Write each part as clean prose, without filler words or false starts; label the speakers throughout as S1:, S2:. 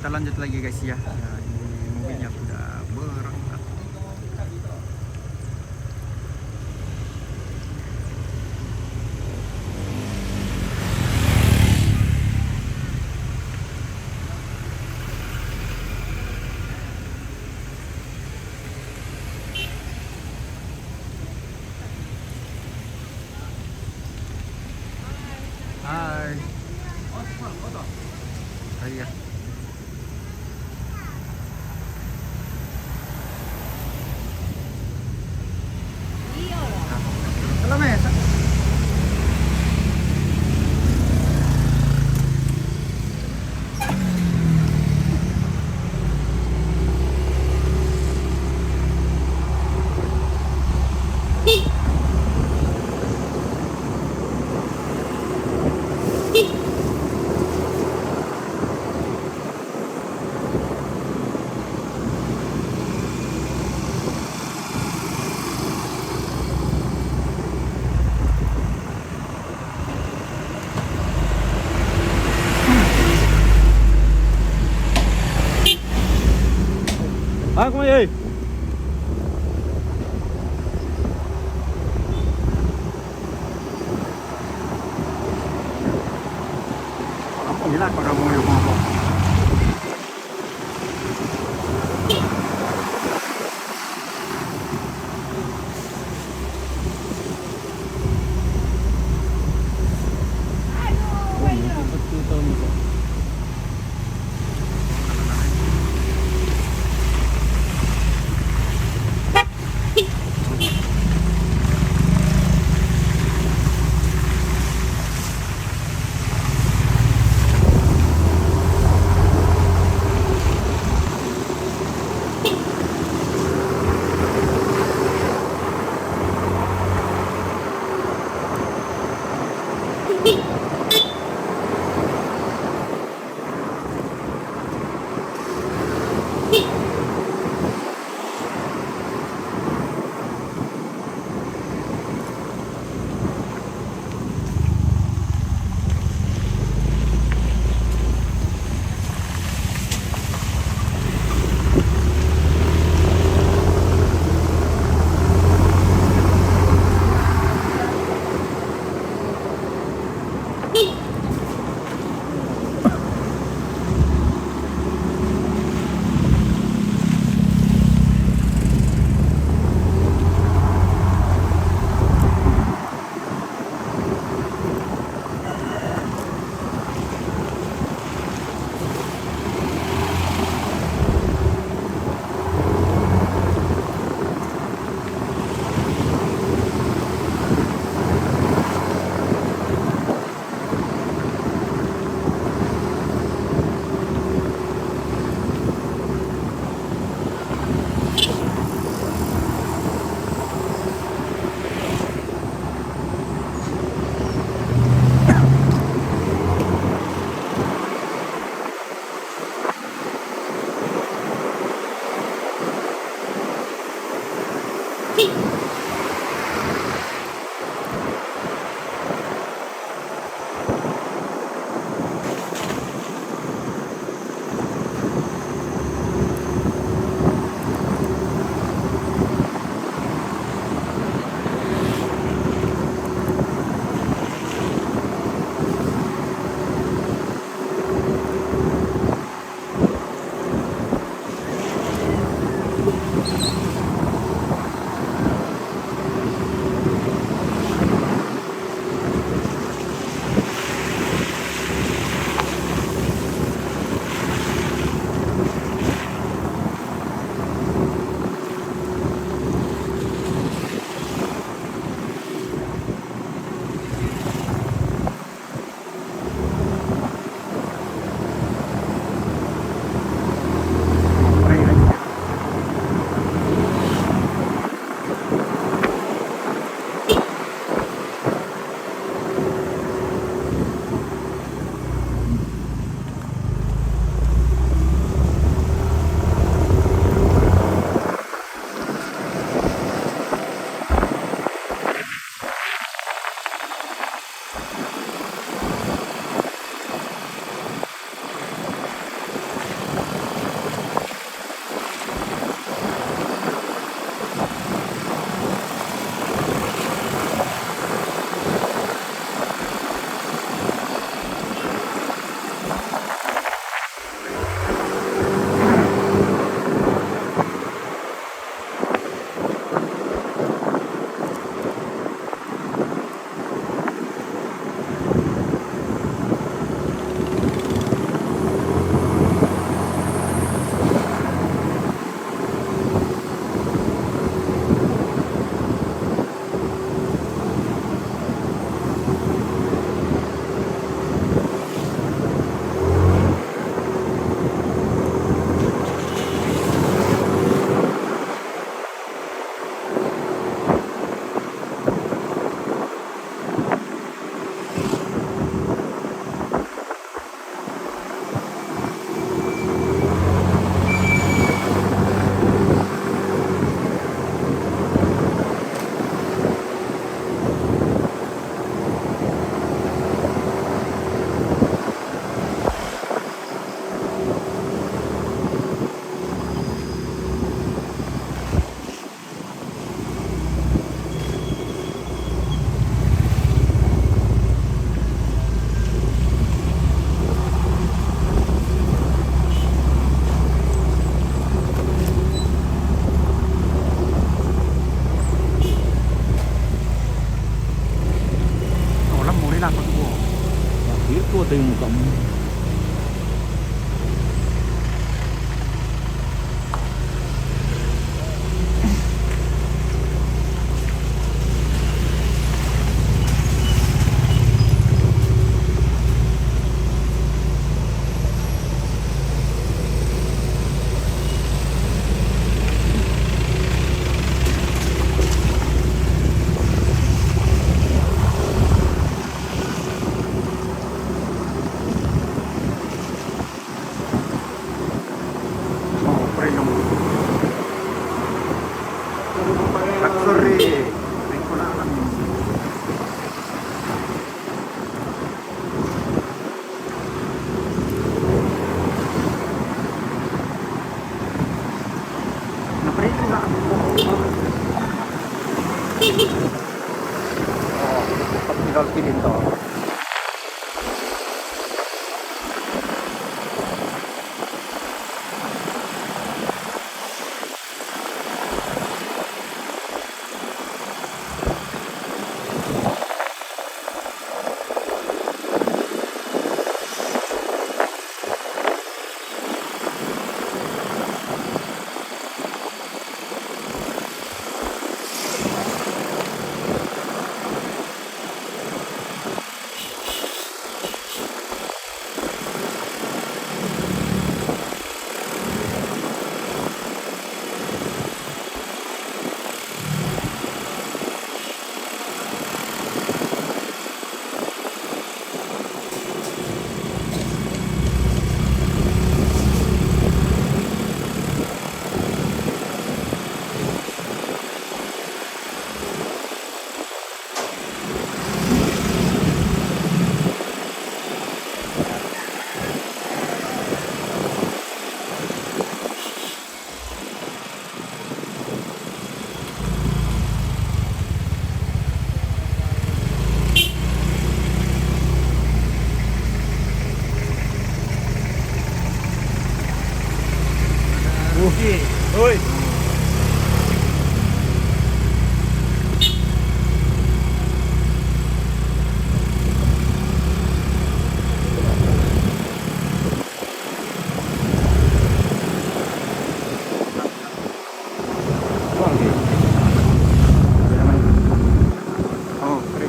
S1: kita lanjut lagi guys ya. Ya, ini mobilnya sudah berangkat. Hai. Iya. Halo Mes. Como é aí? Apa gila kau dah mau apa? Ito ito yung mukha mo. Oh, pre yung luxury. Rin ko na alam. Naprito na ako. Pag pinalki din to. Uy! Oh, pre.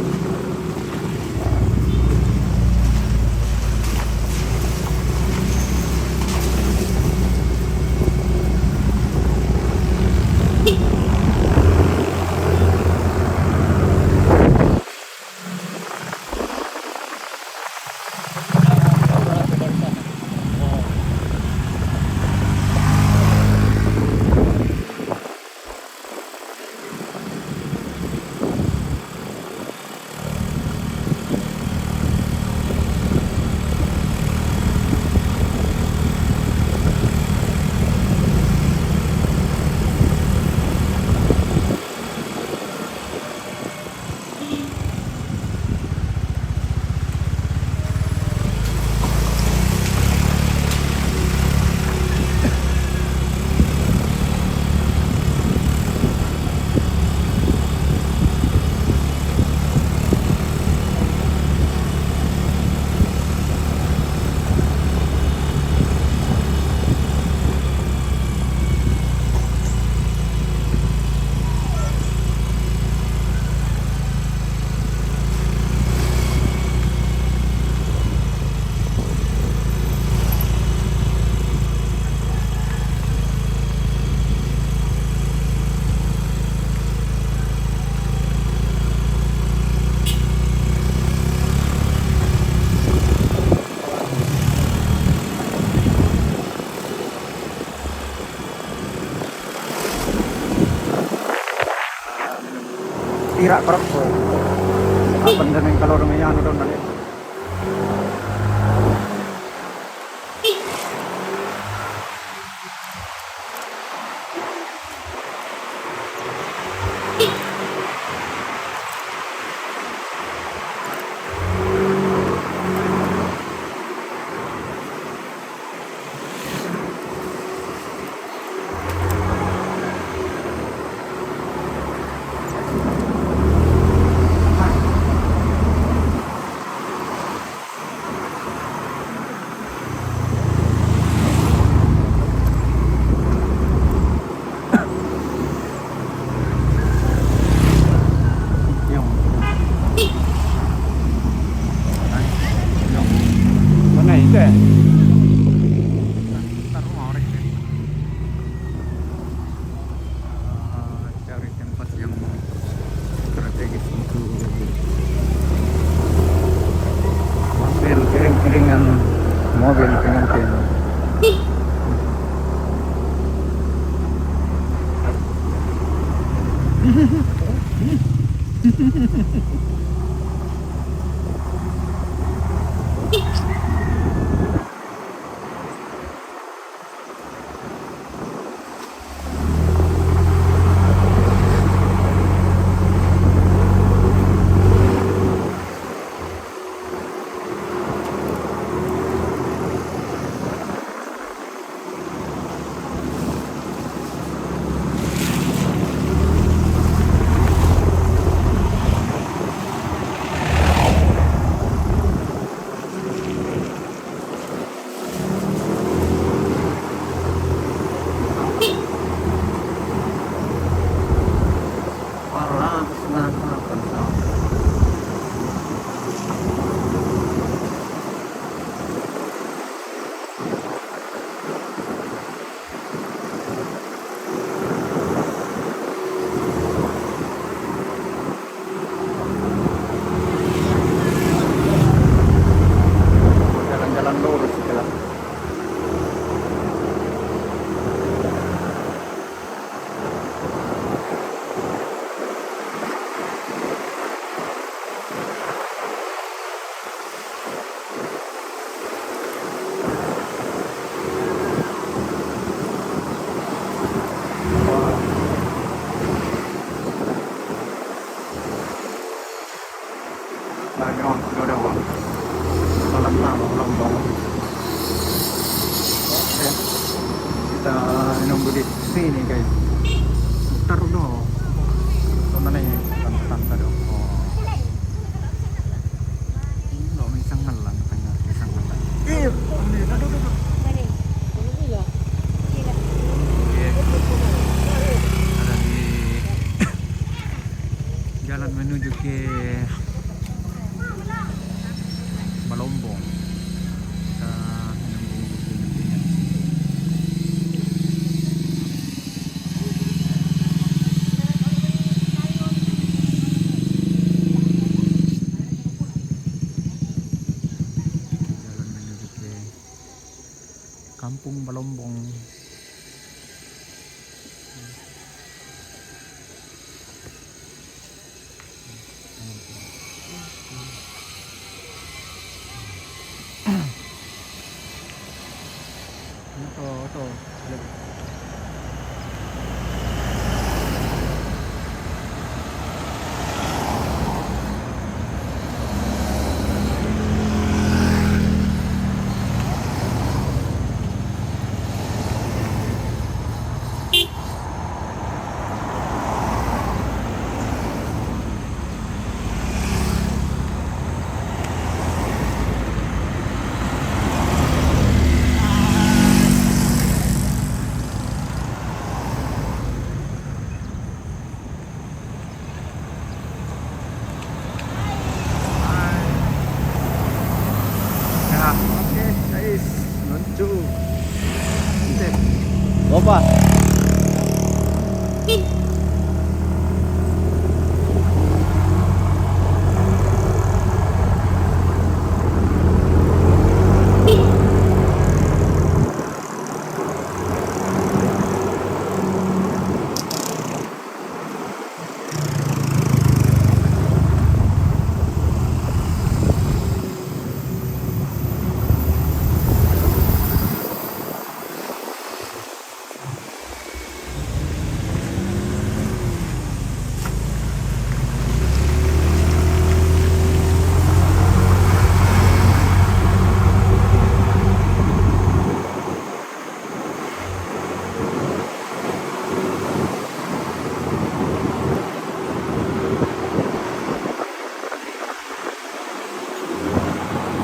S1: Tira kerap ko. Apa na yung kalor ng yan doon na. Ntar mau rek deh. Cari tempat yang strategis untuk ambil iring-iringan mobil pengantin. Jalan-jalan lurus segala. Udah, Lombong. Oke, kita nunggu di sini guys. Taruh dong. Mana nih? Tante dong. Oh, nggak bisa ngelang, tengah bisa ngelang. Duduk. Ada di jalan menuju ke Lombong. Kita menunggu pengantinnya di sini. Jalan menuju ke Kampung Balombong. Tuh. Oke, guys, lucu. Opa.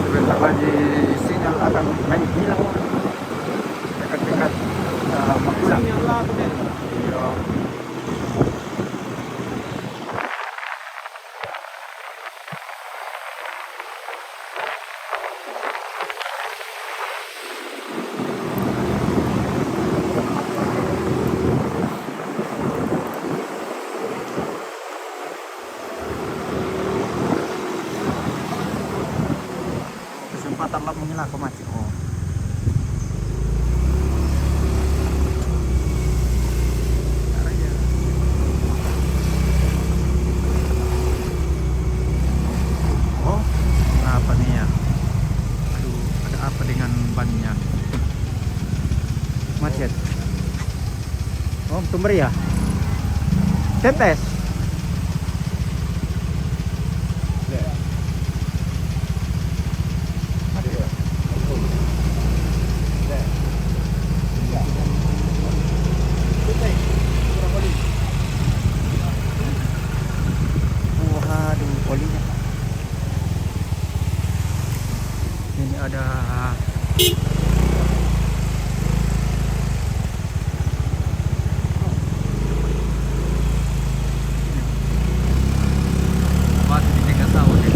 S1: Sebentar lagi sinyal akan main hilang dekat-dekat maksa. Iya. perempatan lah mengilah ke macet. Oh. Oh, apa nih ya? Aduh, ada apa dengan bannya? Macet. Oh, tumber ya? Tetes. Waduh, olinya. Ini ada masih dijaga sawah ya.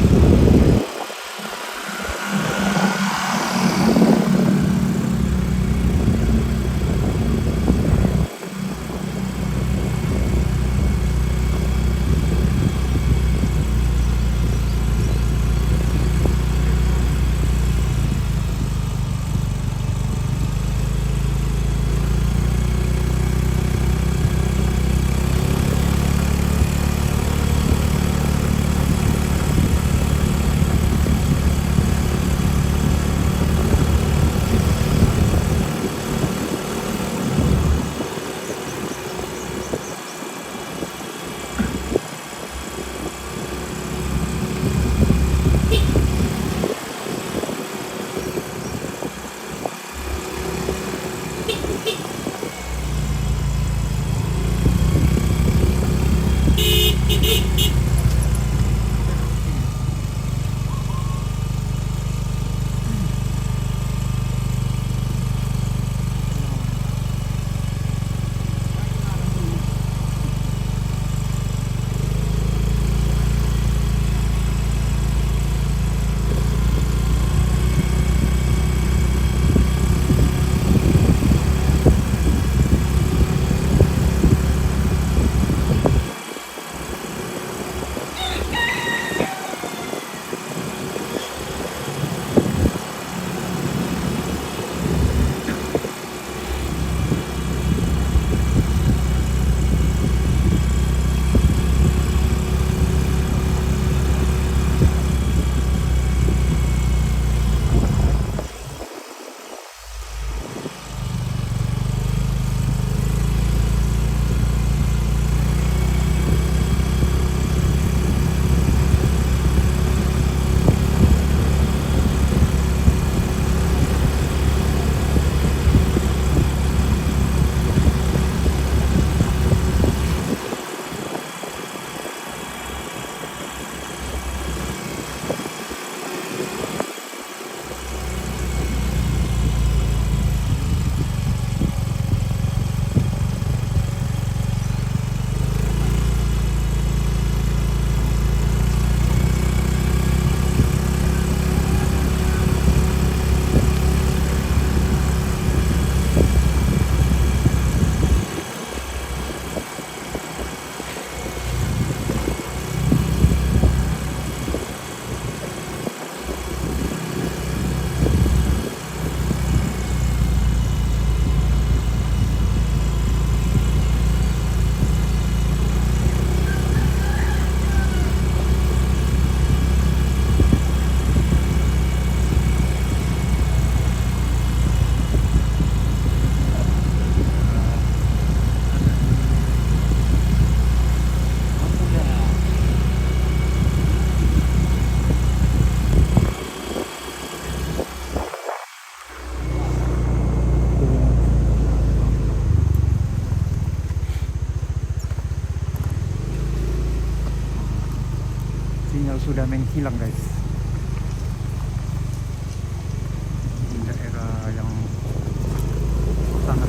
S1: Sinyal sudah menghilang guys di daerah yang sana.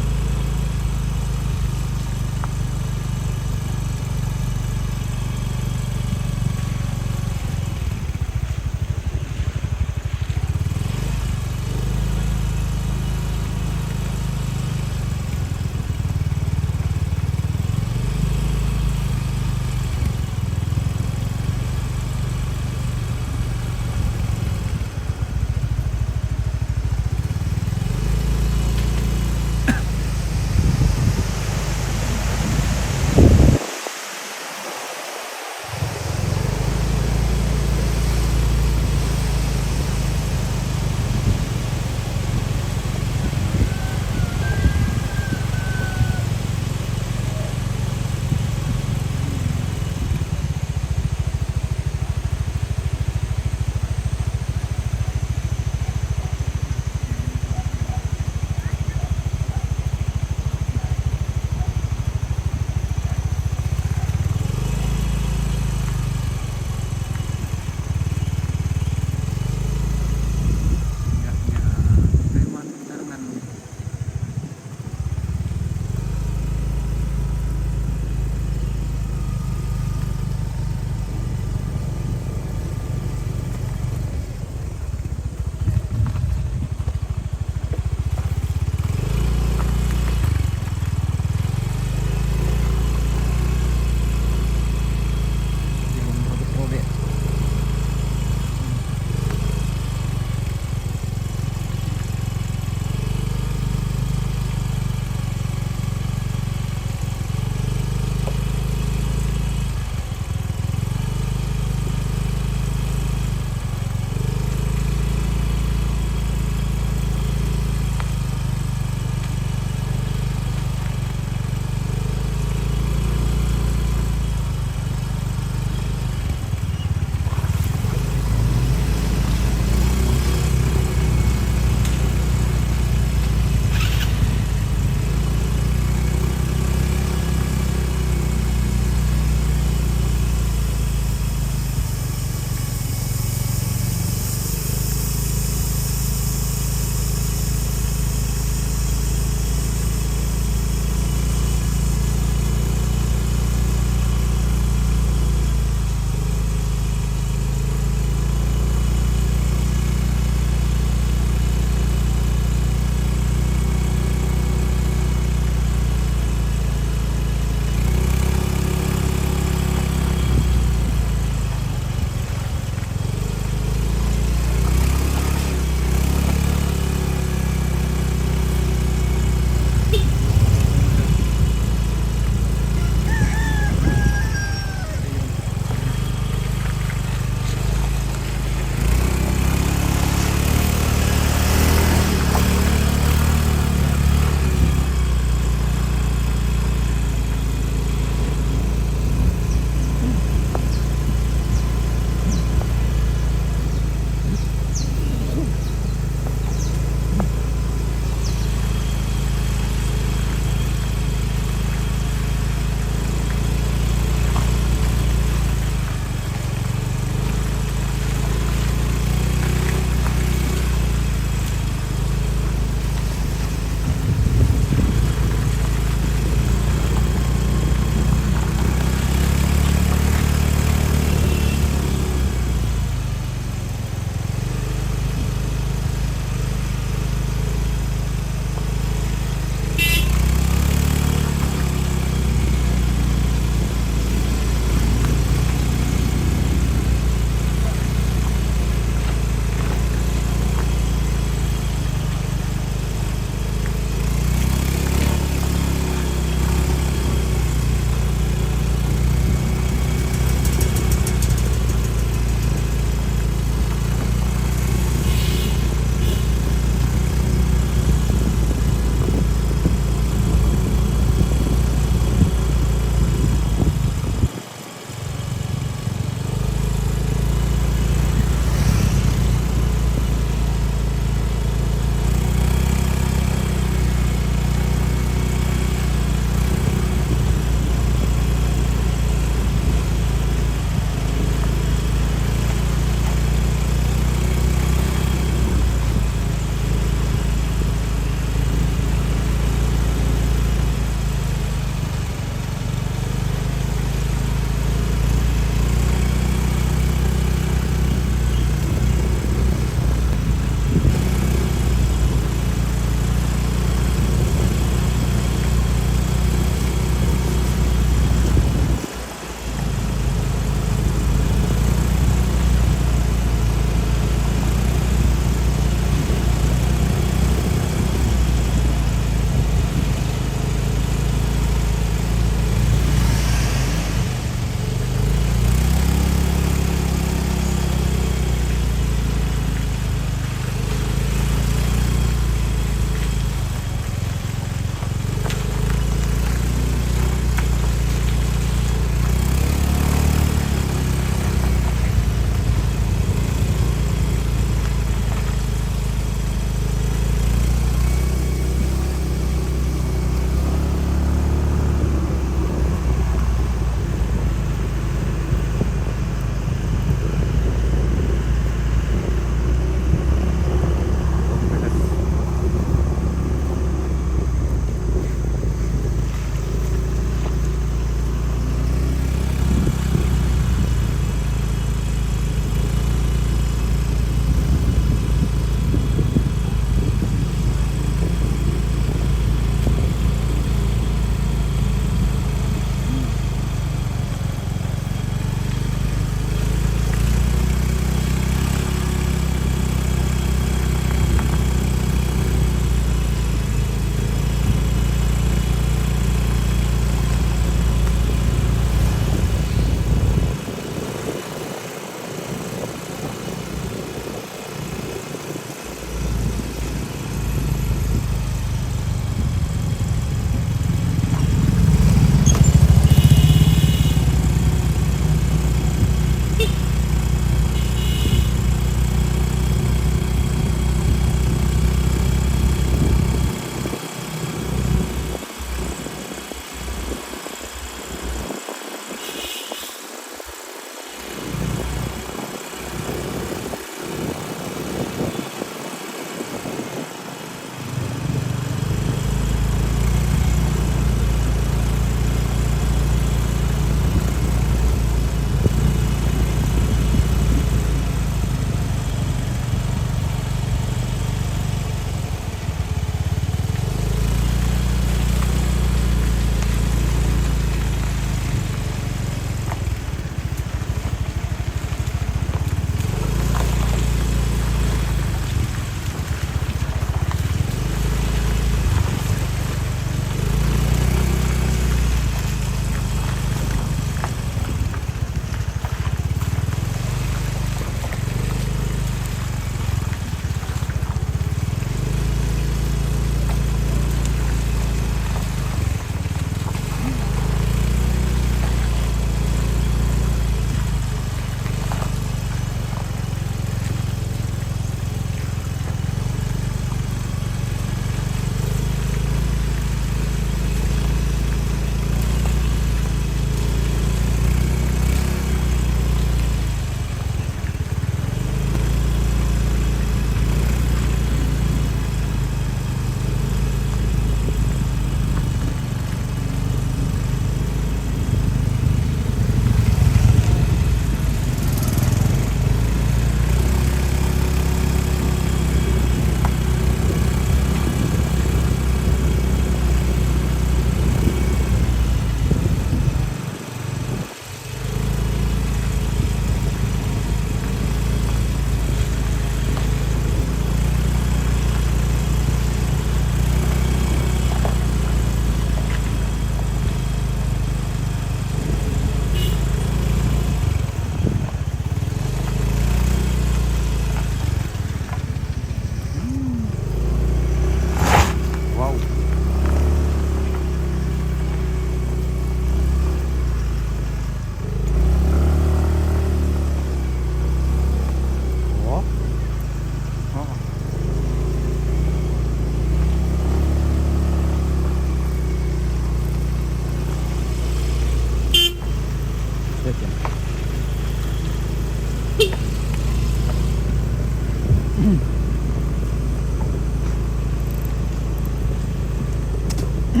S1: Ang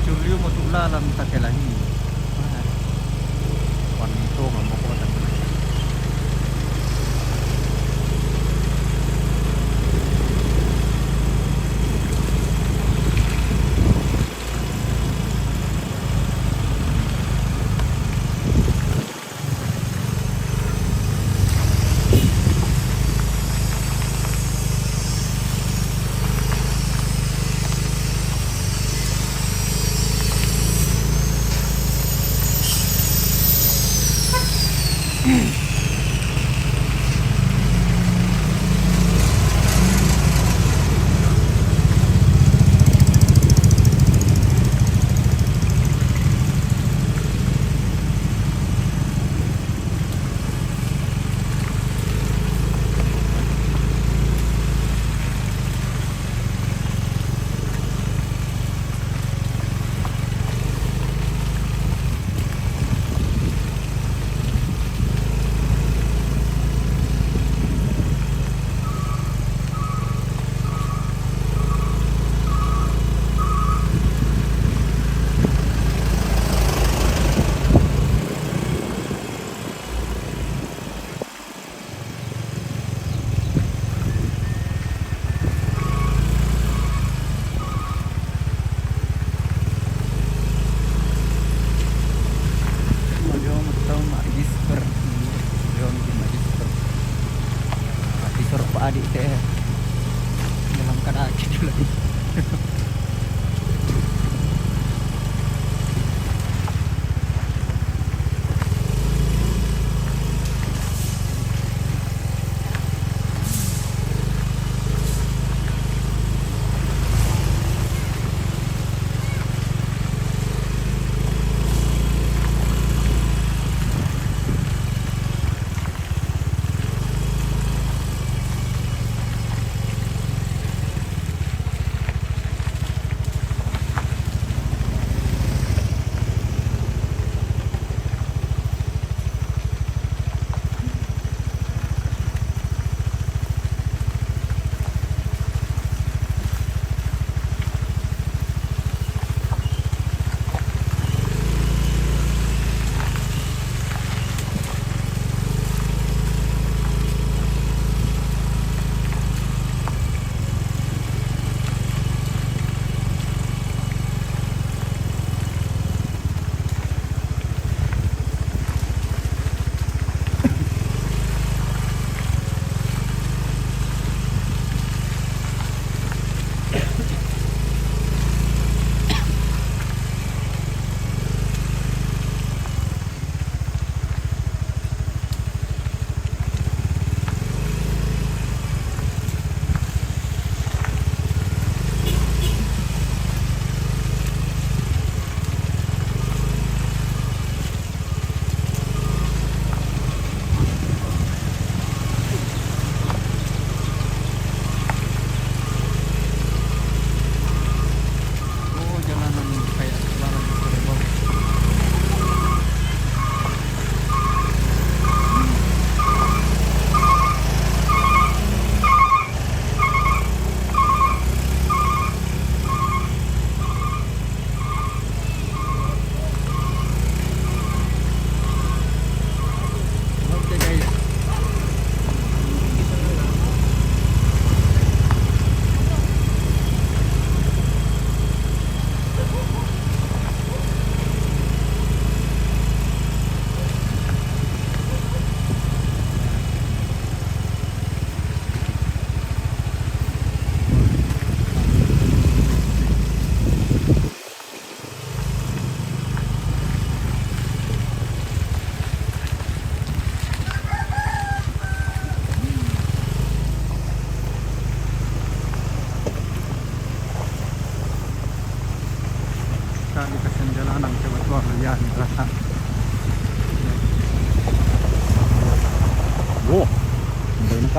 S1: chulyo mo tulalan ta kailahi. Wanito mamukutan.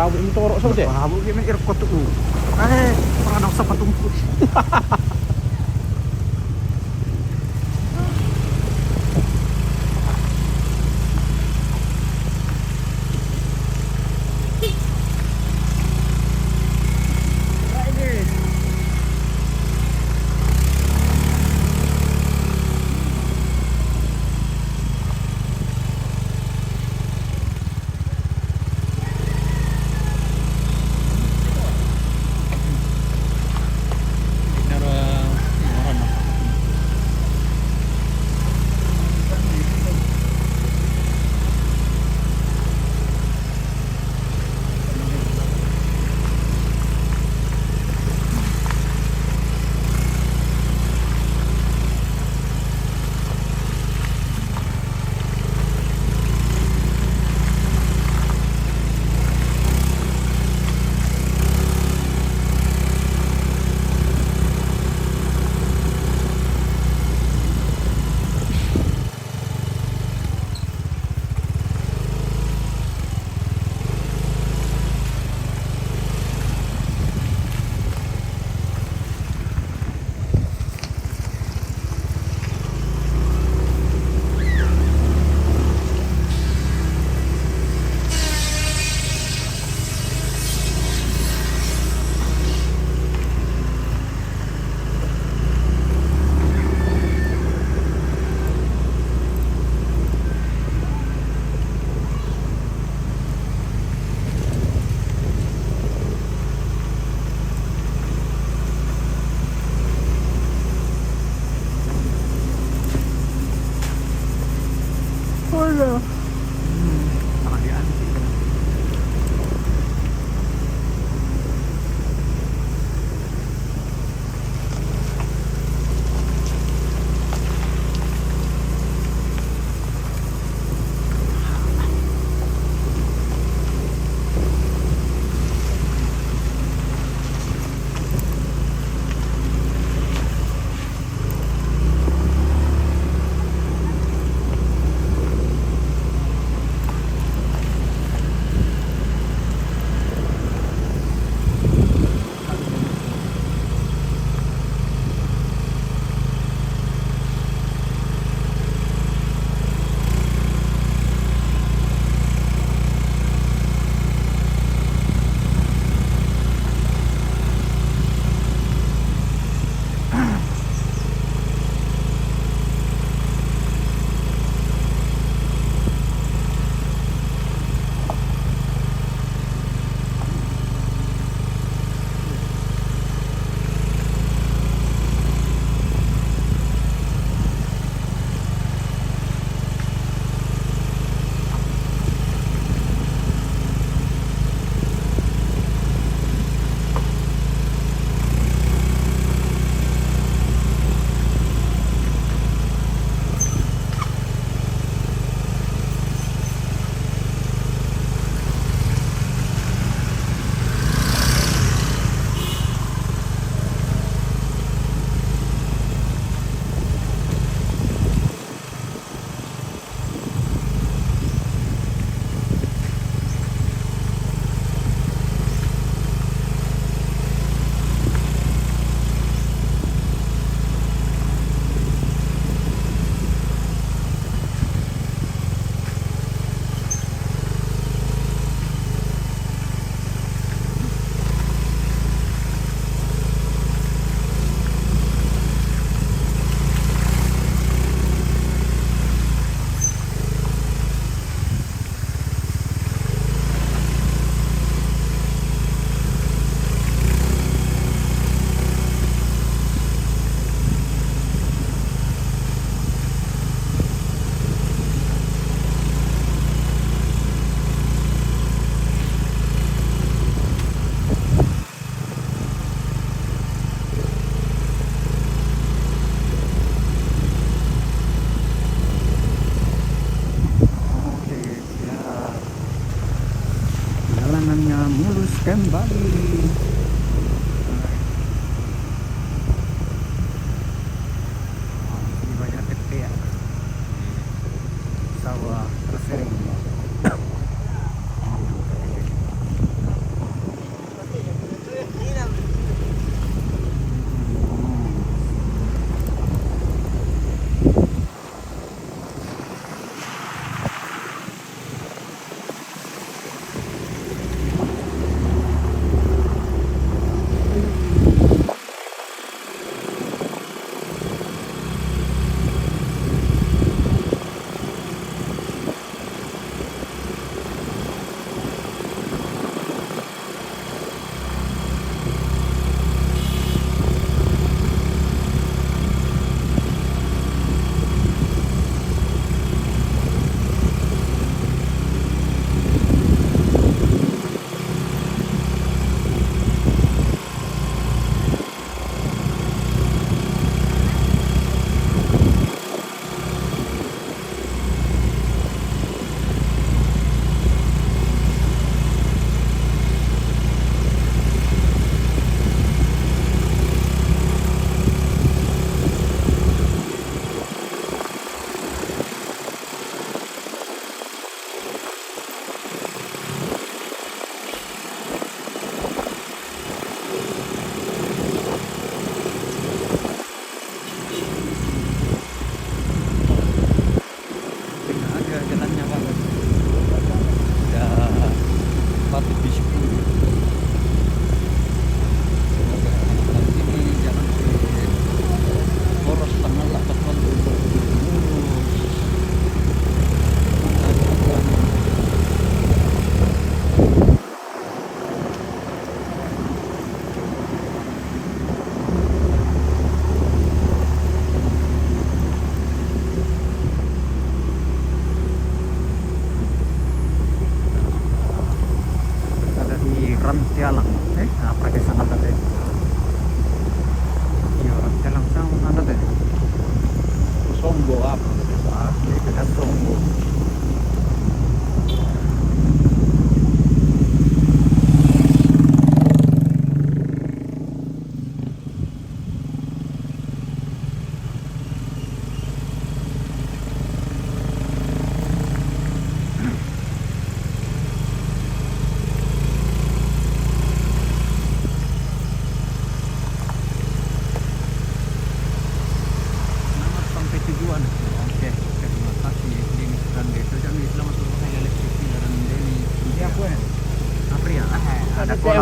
S2: Malabo yung toro sa ude.
S1: Mahabo yung aircon to. Ay, parang sa patong po.
S2: Pero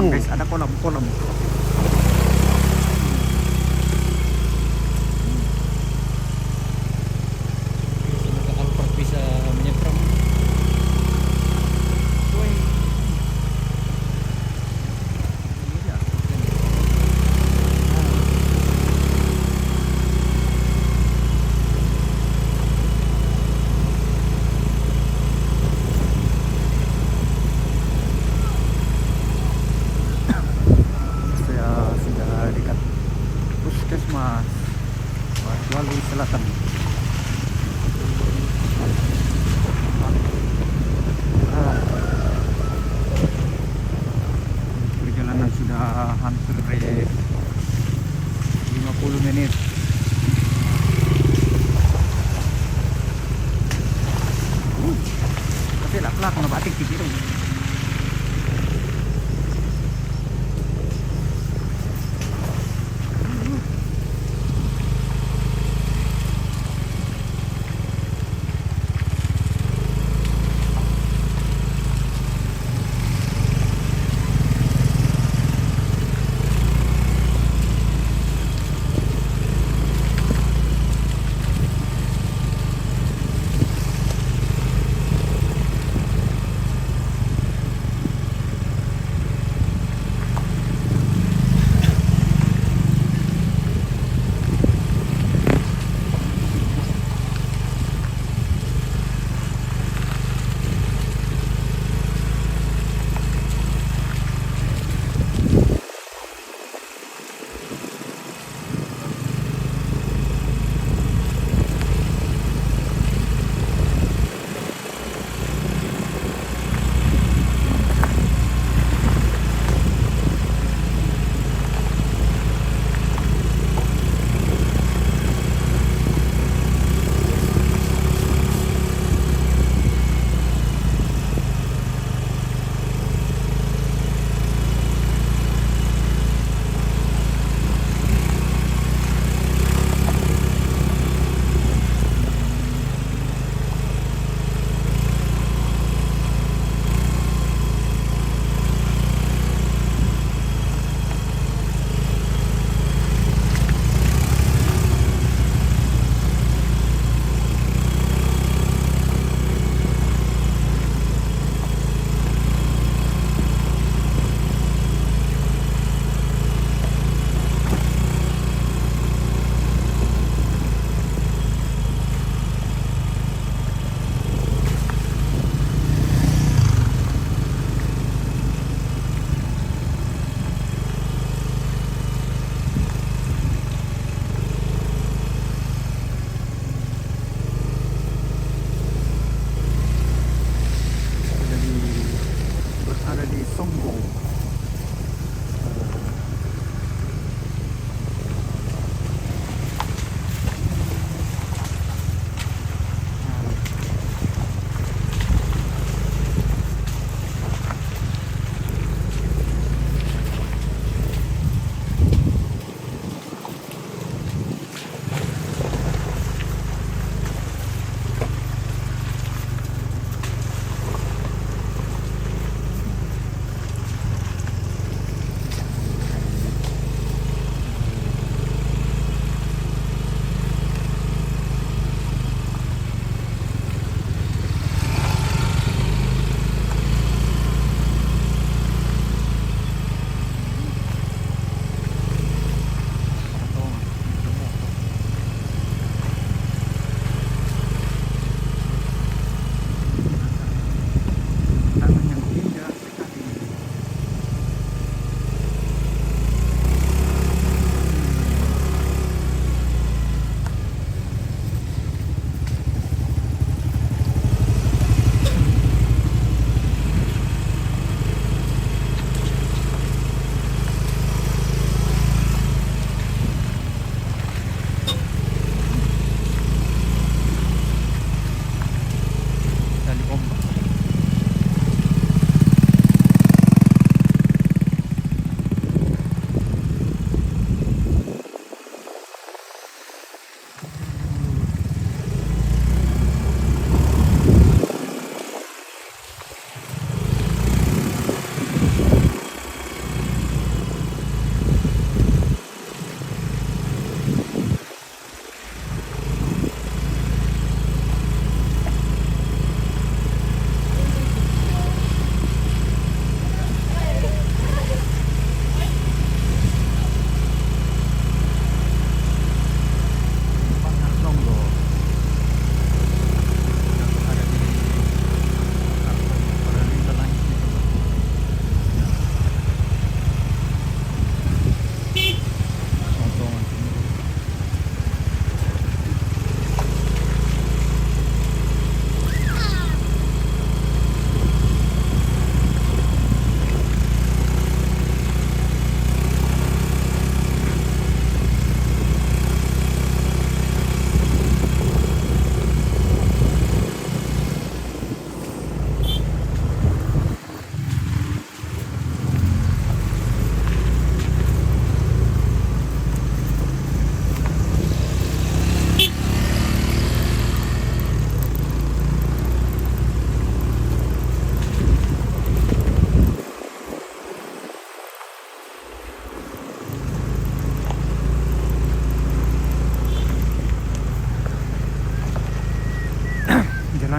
S1: kolam guys, ada kolam.
S2: Semoga Alphard bisa menyeberang.
S1: Woi. Iya. Saya sudah dekat puskesmas Batu Selatan. Perjalanan sudah hampir 50 menit. Tapi lak-lak na batik dito.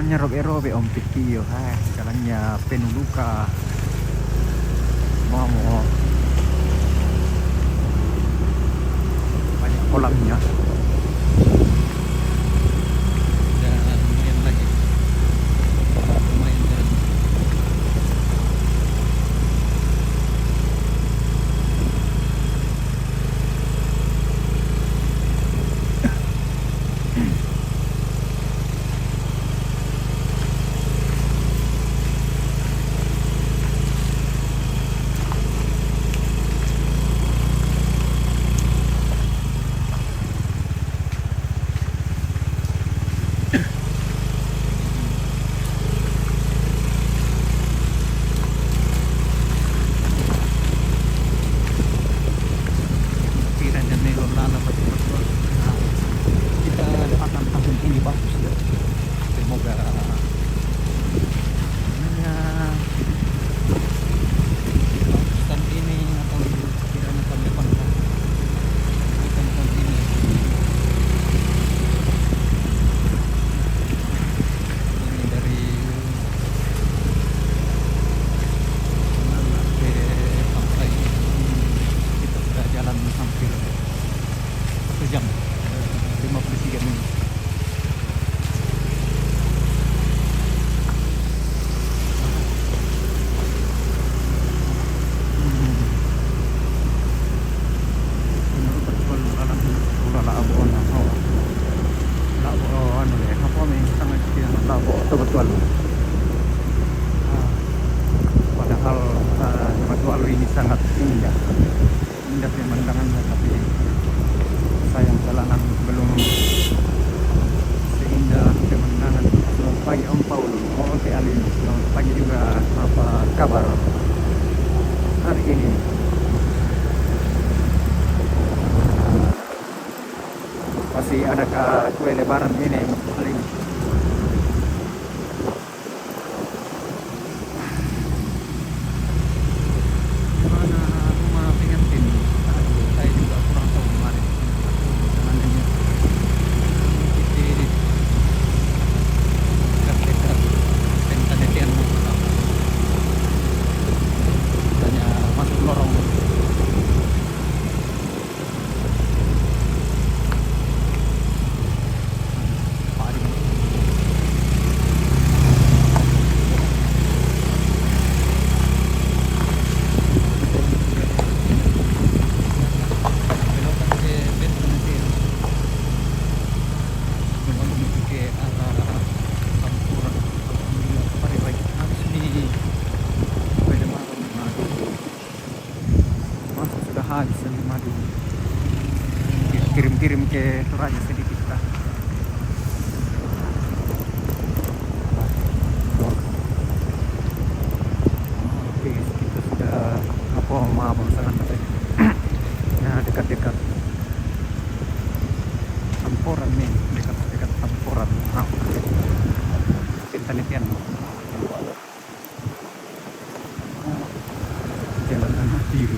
S1: jalannya robe-robe Om Pikio, jalannya penuh luka. Mau banyak kolamnya.
S2: Dan lumayan lagi. Lumayan jalan. Kiranya Nero lalabas betul. Kita akan tahun ini bagus ya. Semoga tahun ini atau kiranya tahun depan lah. Bukan tahun ini. Ini dari mana ke pantai. Kita sudah jalan hampir 1 jam, 53 menit. Betul. Padahal Batu Alu ini sangat indah, indah pemandangannya, tapi sayang jalanan belum seindah pemandangan. Selamat pagi Om Paul, Oke Ali, selamat pagi juga. Apa kabar hari ini? Masih adakah kue lebaran ini hari ini? Mana rumah pengantin? Aduh, saya juga kurang tahu kemarin. Jalanannya di dekat Pentanetian hanya masuk lorong. Belokan ke Pentanetian menuju ke arah Pantura. Alhamdulillah kemarin baik habis di Beda Malam Madu. Masa sudah habis yang di Madu. Kirim-kirim ke Toraja sedikit lah. Oke, kita sudah maaf sangat nah dekat-dekat Tamporan nih, dekat-dekat Tamporan. Pentanetian. Jalan anak diri.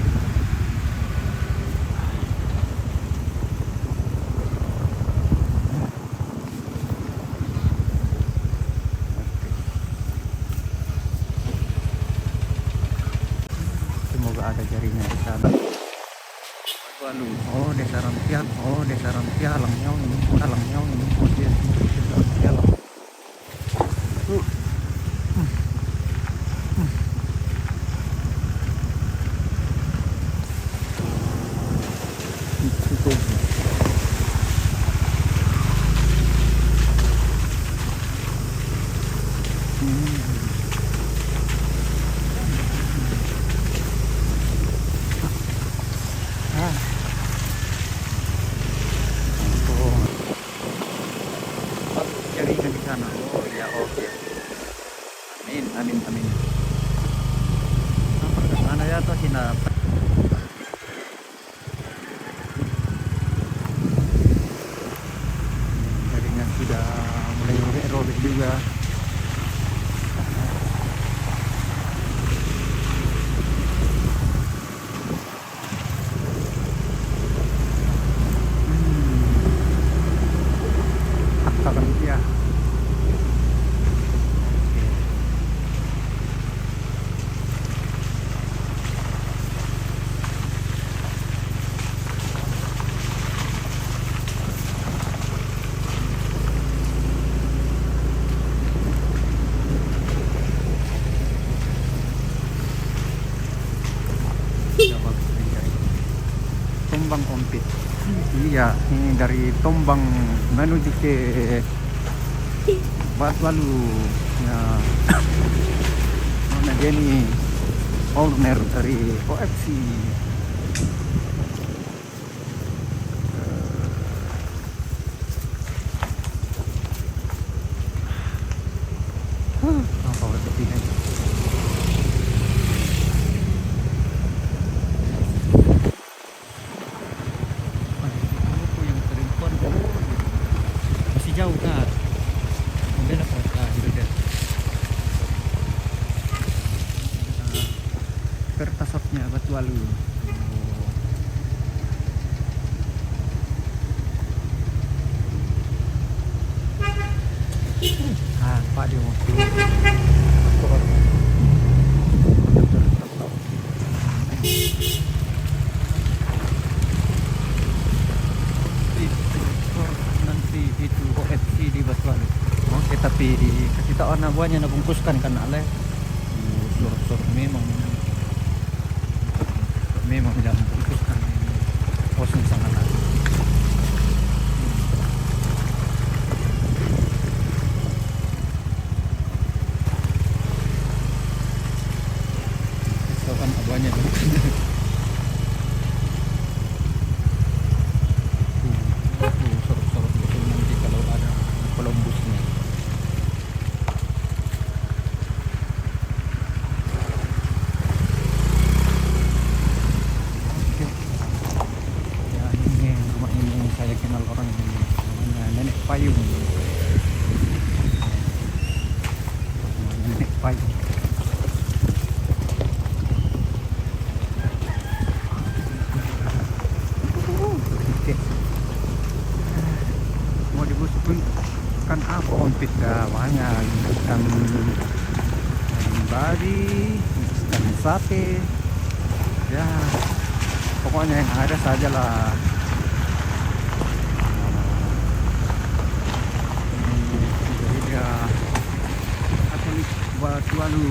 S2: Semoga ada jaringan di sana. Walu, oh desa Rampial, Langnyong ini, Langnyong ini, oh dia desa Rampial. Cukup. Jaringan di sana. Oh ya, oke. Amin, amin, amin. Mana ya tuh hinap. Jaringan sudah mulai robek juga. Akta ya.
S1: Tombang Ompit. Iya, ini dari Tombang menuju ke Batualu. Ya. Nah, dia nih owner dari OFC. Apa waktu ini? Yang terimpon, masih jauh kan? Ambil apa? Itu dia. Kertasotnya Batualu. Pak dia mau nanti itu OFC di Batualu. Oke, tapi kita warna buahnya nabungkuskan kan ale. Sur memang jangan bungkuskan kosong sangat lagi. Sokan abuannya. Sorot-sorot betul nanti kalau ada Columbusnya. Ya, ini rumah ini saya kenal orang ini, namanya Nenek Payung. Nenek Payung. Oke. Mau dibusukkan kan apa Ompit banyak ikan babi, ikan sate, ya pokoknya yang ada sajalah. Jadi dia Katolik Batualu.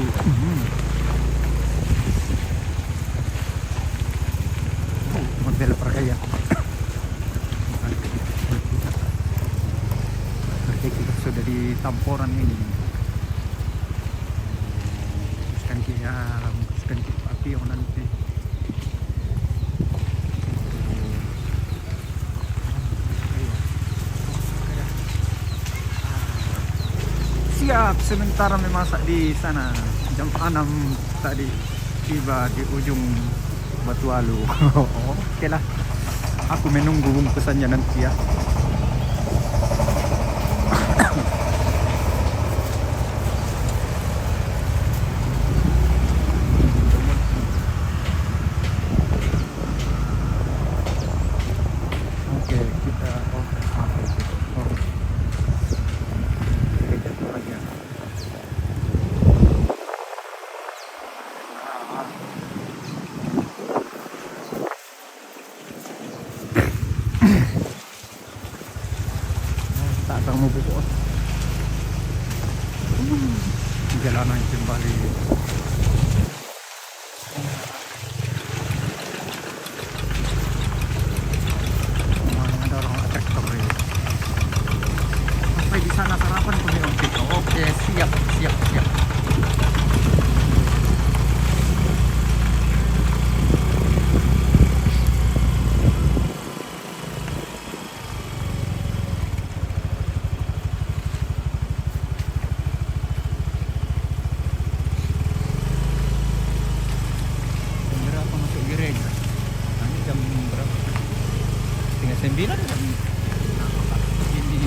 S1: Model perkaya. Kita sudah di Tamporan ini. Bungkuskan kita api yang nanti. Siap, sementara memasak di sana. Jam 6 tadi tiba di ujung Batualu. Oke lah, aku menunggu bungkusannya nanti ya. Oke, kita kita lagi ya. Tak tahu mau buku. Jalanan kembali. Ada orang traktor ya. Sampai di sana sarapan punya Ompit. Oke, siap. Berapa masuk gereja? Ini jam berapa? Setengah 9 kan? Ini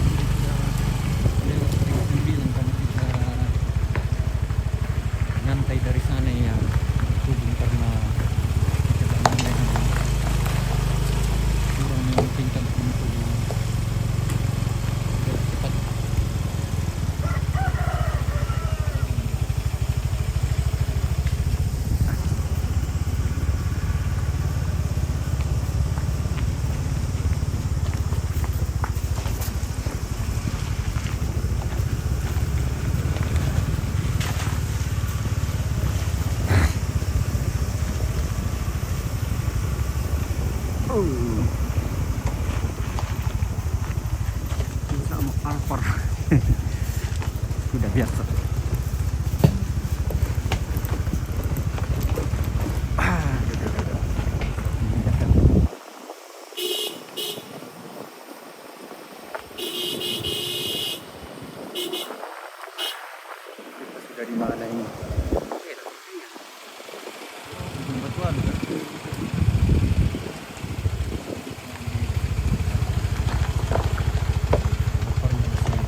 S1: lewat setengah 9 karena kita nyantai dari sana ya. Hubung karena perjalanan kurang memungkinkan untuk cepat. Sama Alphard. Sudah biasa. Dari mana ini? Batualu kan?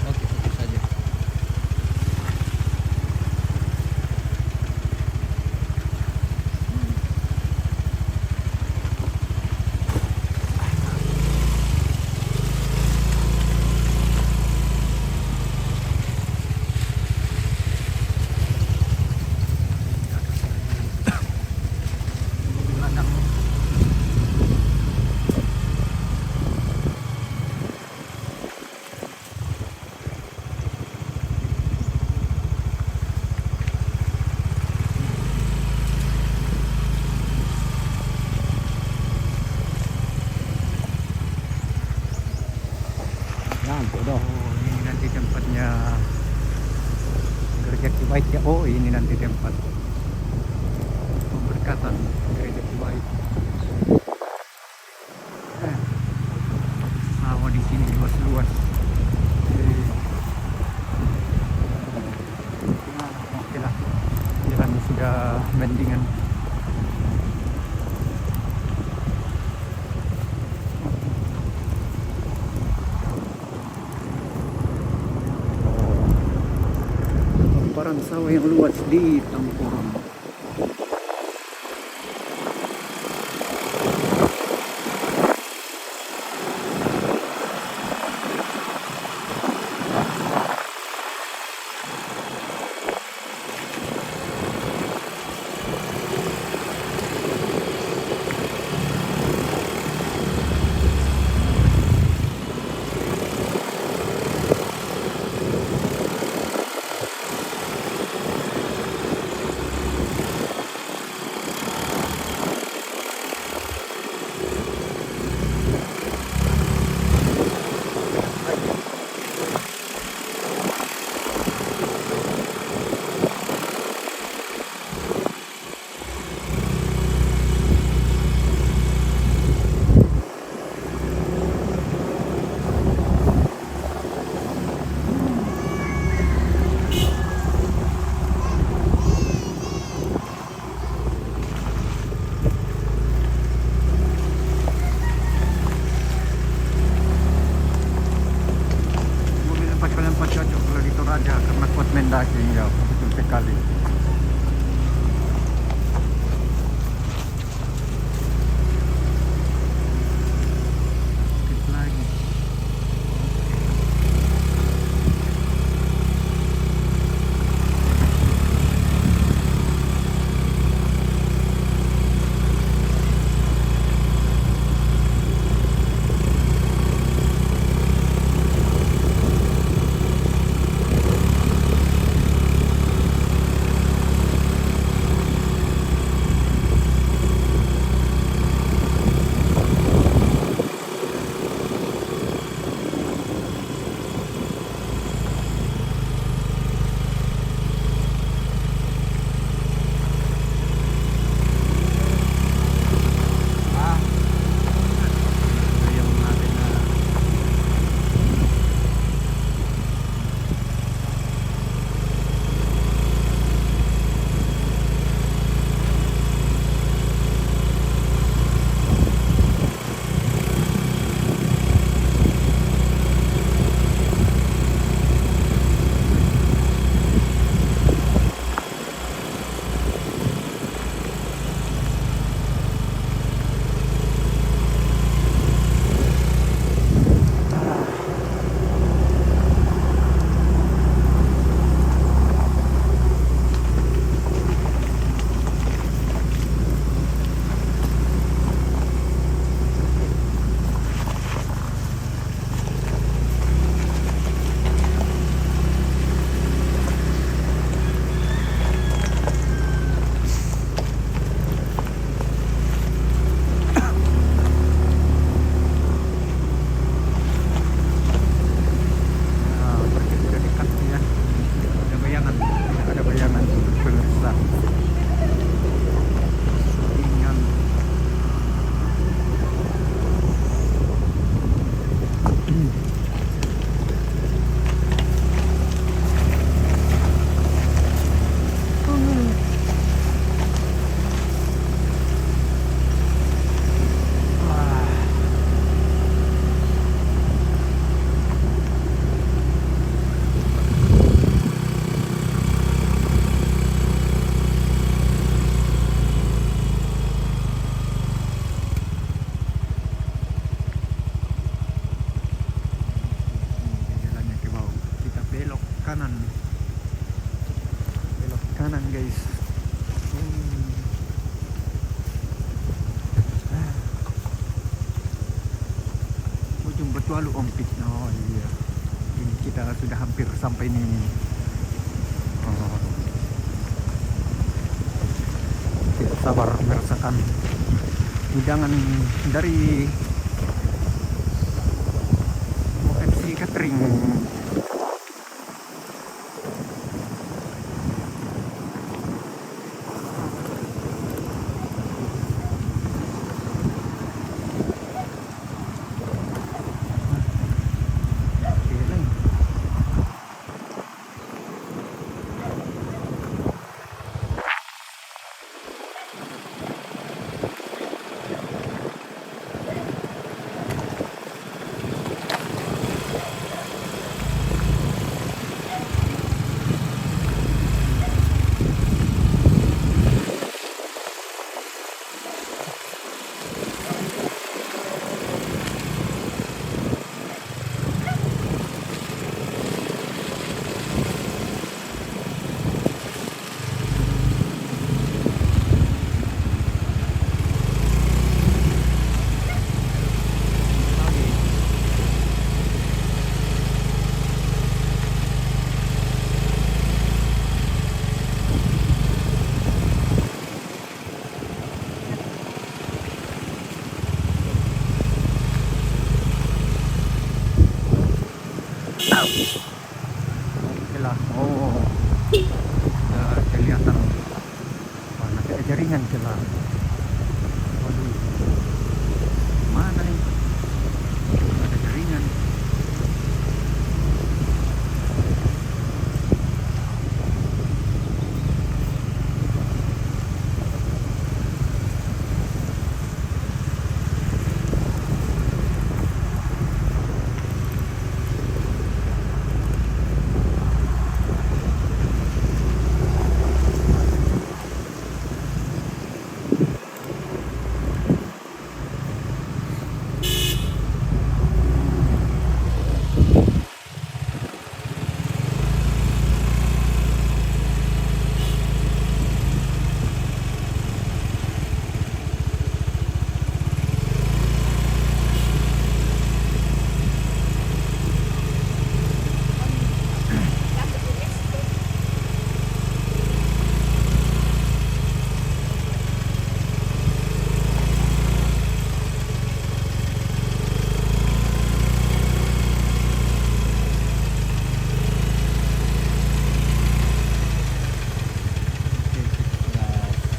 S1: Oke, fokus saja. Oh, ini nanti tempatnya gereja Kibaik ya. Oh, ini nanti tempat pemberkatan gereja Kibaik. Sawah di sini luas-luas. Nah, oke lah. Jalan sudah mendingan. Hamparan sawah yang luas di Tampuran. Cocok kalau di Toraja karena kuat mendaki enggak betul sekali. Sedikit lagi. kanan. Belok kanan guys. Ujung Batualu Ompit. Oh iya. Ini kita sudah hampir sampai nih. Oh. Tidak sabar merasakan hidangan dari OFC Catering. Oke lah. Oh, udah kelihatan mana ada jaringan celah. Waduh, mana nih? Ada jaringan.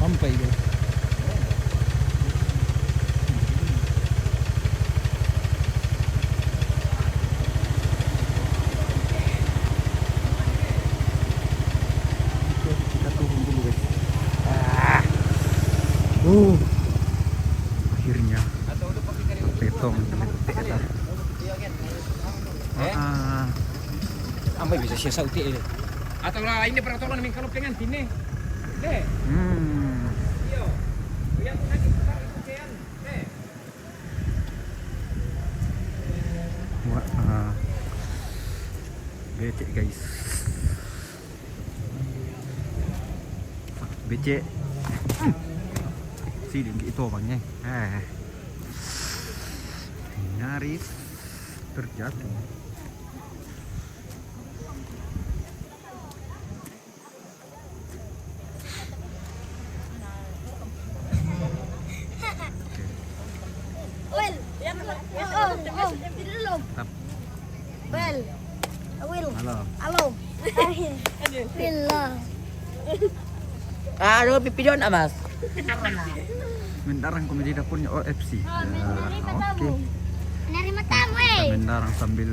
S1: Sampai guys. Kita turun dulu guys. Akhirnya petong
S2: Ambil bisa siasa utik ini. Atau lah ini peraturan nih kalau pengen sini. Deh. Iyo. Yang lagi besar itu kian. Deh.
S1: Wah, becek guys. Becek. Sini itu bangnya. Nyaris terjatuh.
S3: Well,
S1: Halo.
S3: halo. Billah.
S4: Ano, pipijon amas?
S1: Mendarang komedi dapurnya OFC. Oke.
S3: Menerima tamu,
S1: Kita mendarang sambil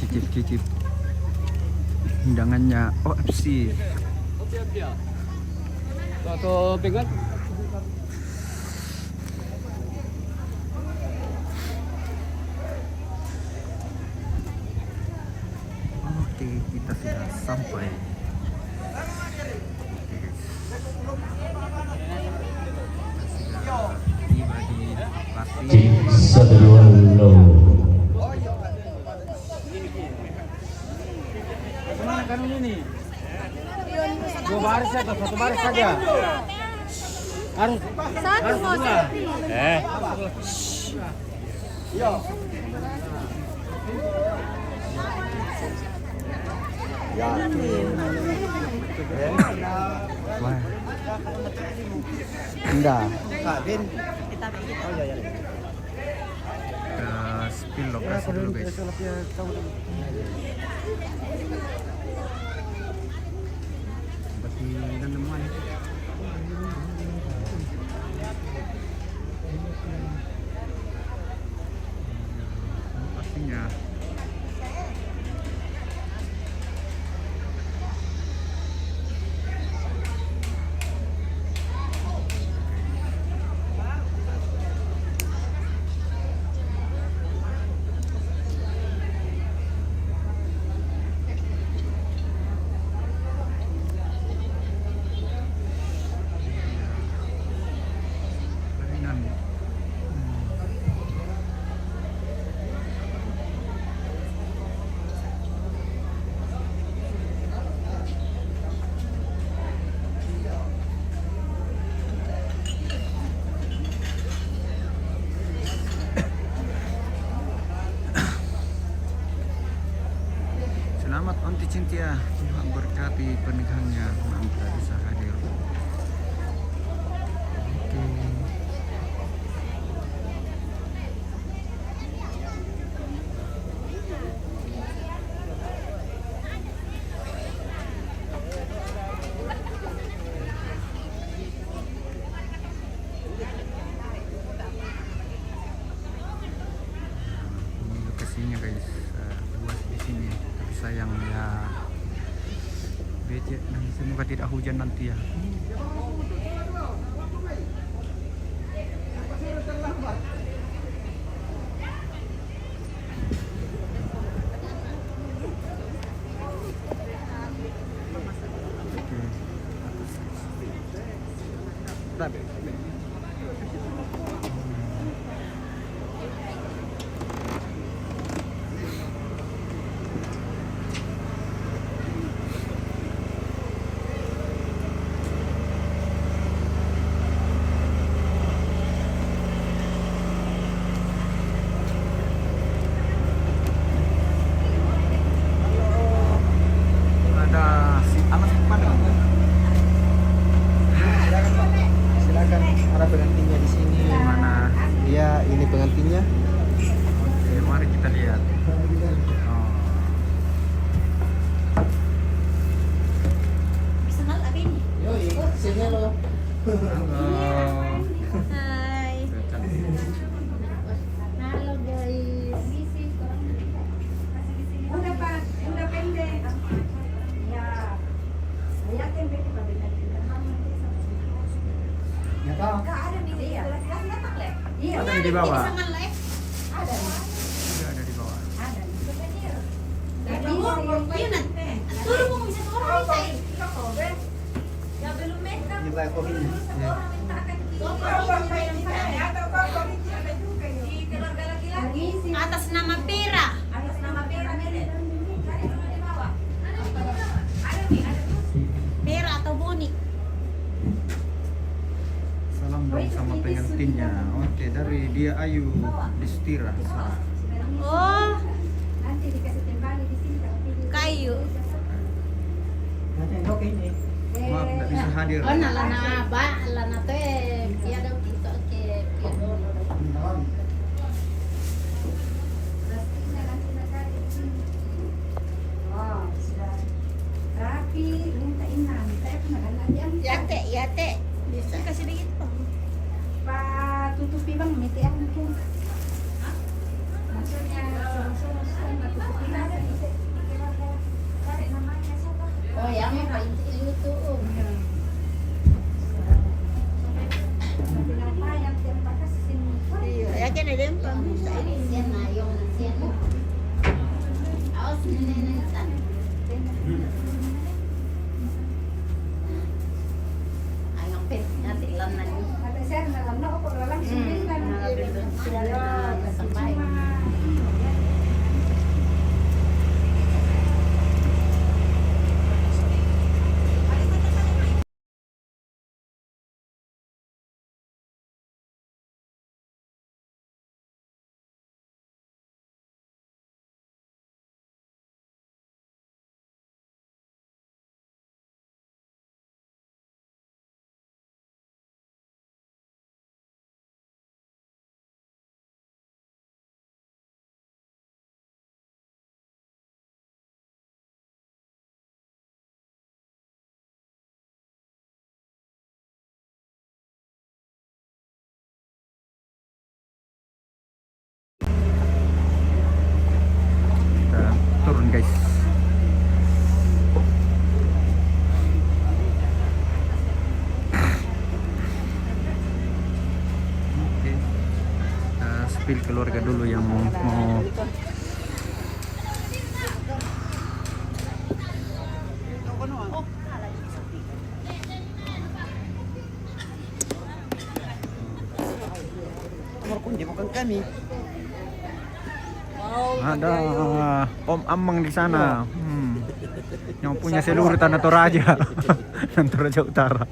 S1: cicip-cicip hidangannya OFC.
S2: Tuh pegang.
S1: Oke, kita sudah sampai. Oke, guys. Tiba di lokasi.
S5: Sadalwallo.
S2: ini. Dua baris atau satu baris saja? Harus
S3: Satu mau
S2: dua.
S1: Wah. Enggak. Spill lokasi dulu guys. Bagi dan teman. Pastinya. Mainan. Selamat Onti Cintia, Tuhan berkati pernikahannya, semoga bisa hadir. Oke. Ini lokasinya guys, luas di sini. Tapi sayang ya, becek. Dan semoga tidak hujan nanti ya. Oke. Ada si anak mana?
S4: Silakan, ada pengantinnya di sini.
S1: Mana?
S4: Iya, ini pengantinnya.
S1: Oke, mari kita lihat. Oh.
S3: Senang lagi nih.
S4: Yoi, sini lo.
S1: Halo.
S3: Hai. Halo guys.
S5: Udah Pak, udah pendek. Ya, saya kan pendek pada
S4: Ya tahu.
S5: Nggak ada nih dia. Iya,
S1: Ada di bawah.
S3: Senang lah.
S5: ada.
S1: Iya, ada di bawah.
S5: Ada.
S3: Iya nak. Turun mau bisa turun bisa.
S5: Ya belum meter.
S4: Ini baik kopinya.
S1: Ya.
S3: Atas nama Pira.
S5: Atas nama Pera Mele.
S3: Pira atau Boni.
S1: Salam dong sama pengantinnya. Oke, dari dia Ayu Distira.
S3: Oh,
S5: Nanti dikasih tembali di sini.
S3: kayu.
S4: Nanti yang ini.
S1: Maaf, nggak bisa hadir.
S3: Oh, lana ba, lana teh. Iya dong kita ke
S5: Oh, sudah rapi. Minta inang. Saya pernah kan
S3: Ya teh. Bisa kasih dikit Pak.
S5: Pak tutupi bang, miti ang mungkin. Maksudnya suruh-suruh tutupi ada bisa cari namanya siapa?
S3: Oh, yang apa itu tuh.
S5: Bilang Pak yang tiap pakai sini.
S3: Iya, ya kan ada yang bisa ini. Sian ayong sian. Awas nenek tan. Ayong pet nanti lanan.
S5: Ada saya dalam no kok langsung kan.
S3: Sampai.
S1: keluarga dulu yang mau
S4: Nomor kunci bukan kami.
S1: ada Om Amang di sana. Yang punya seluruh tanah Toraja. Dan Toraja Utara.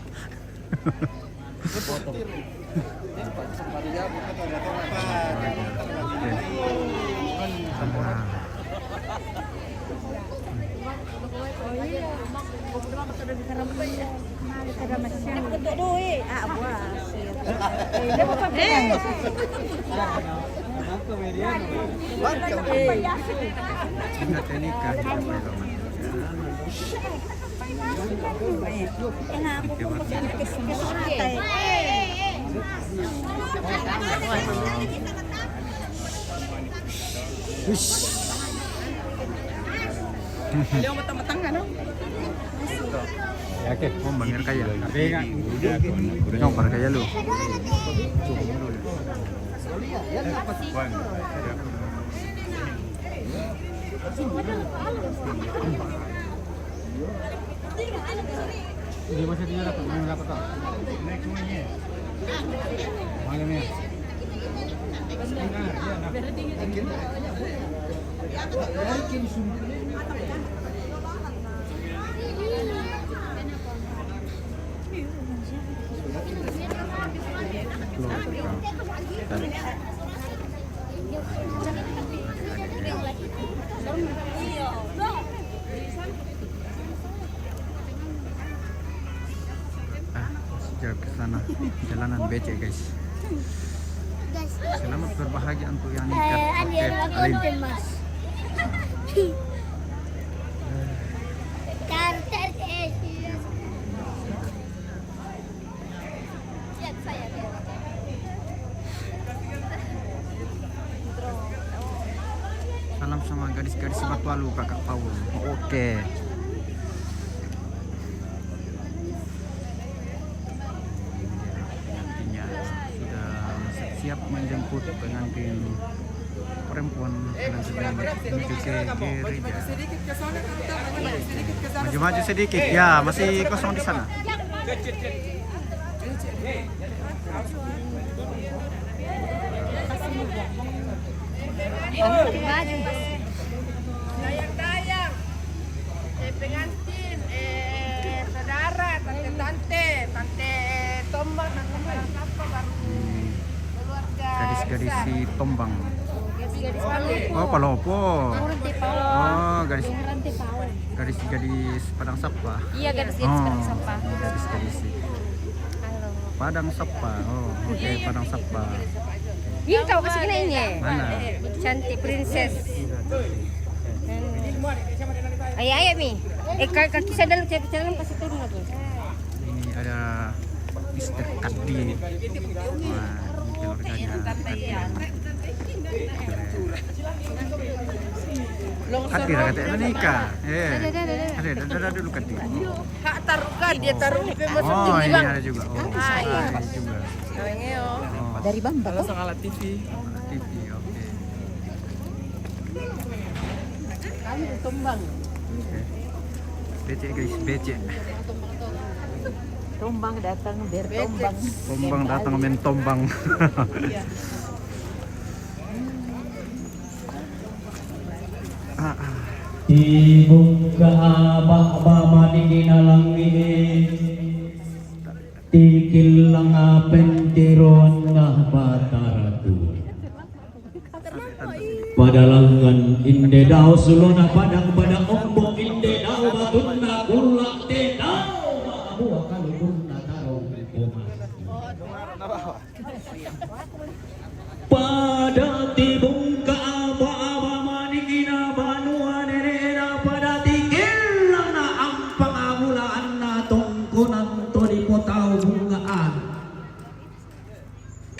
S1: Ingat ini kan ya ke mau bangir kaya yang pada kaya lu di masa dia dapat dapat tak malamnya sejauh ke sana jalanan becek guys. Selamat berbahagia untuk yang nikah. Oke, Alin. Salam sama gadis-gadis Batualu, Kakak Paul. Oke. Nantinya sudah siap menjemput pengantin perempuan dan sedang menuju ke gereja. Maju-maju sedikit, ya masih kosong di sana.
S5: Dayang-dayang, pengantin, saudara, tante Tombang, apa baru keluarga.
S1: Gadis-gadis si Tombang.
S5: Gadis-gadis Palu.
S1: Oh, Palopo. Oh,
S5: Rantai Palu.
S1: gadis-gadis Padang Sapa.
S5: Iya, gadis-gadis Padang Sapa.
S1: Gadis-gadis
S5: Halo.
S1: Padang Sapa. Oh, oke, Padang Sapa.
S5: Ini tahu kasih kena ini.
S1: Mana?
S5: Cantik princess. Ayah Mi. Kaki sandal pasti turun lagi.
S1: Ini ada Mister Kadi. Wah, ini keluarganya. Kadi lah katanya nikah. Ada dulu Kadi.
S5: Kak taruh kan dia taruh di masuk
S1: Oh,
S5: tinggi
S1: ini
S5: bang.
S1: ada juga. Oh,
S5: iya.
S1: ada juga. Oh,
S5: Dari Bamba tuh.
S4: TV.
S1: TV, oke.
S5: Kami Tombang.
S1: Oke. Becek guys, becek.
S5: Tombang datang bertombang.
S1: Tombang datang main tombang.
S6: Dibuka abah dingin langit tikilang pentiron na bataratu padalangan inde daw sulona padang pada ombok inde daw batun na kulak te daw maabuha kalubun na tarong pada tibung ka aba maningina banua nerena pada tingil na ang pangamulaan na tungkunan to di potao bungaan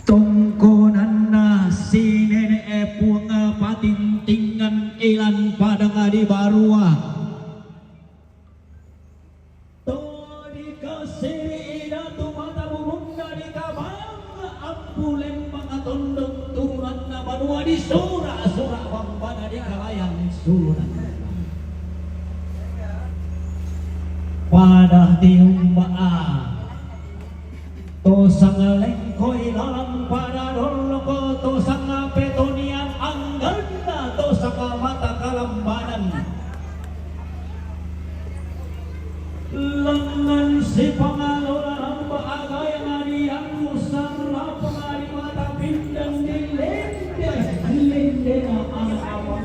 S6: tungkunan na si nene punga patintingan ilan pada ngadi barua to dikasih ida tu mata bubung dari kabang ampulen mga tondong turan na banua di di surah bambana di kalayan surah pada tiung baa to sang lengkoi lalang pada doloko to sang petonian angganda to sang mata kalambanan lengan si pangalola hamba agay ngari ang musara pangari mata pindang dilende na ang awang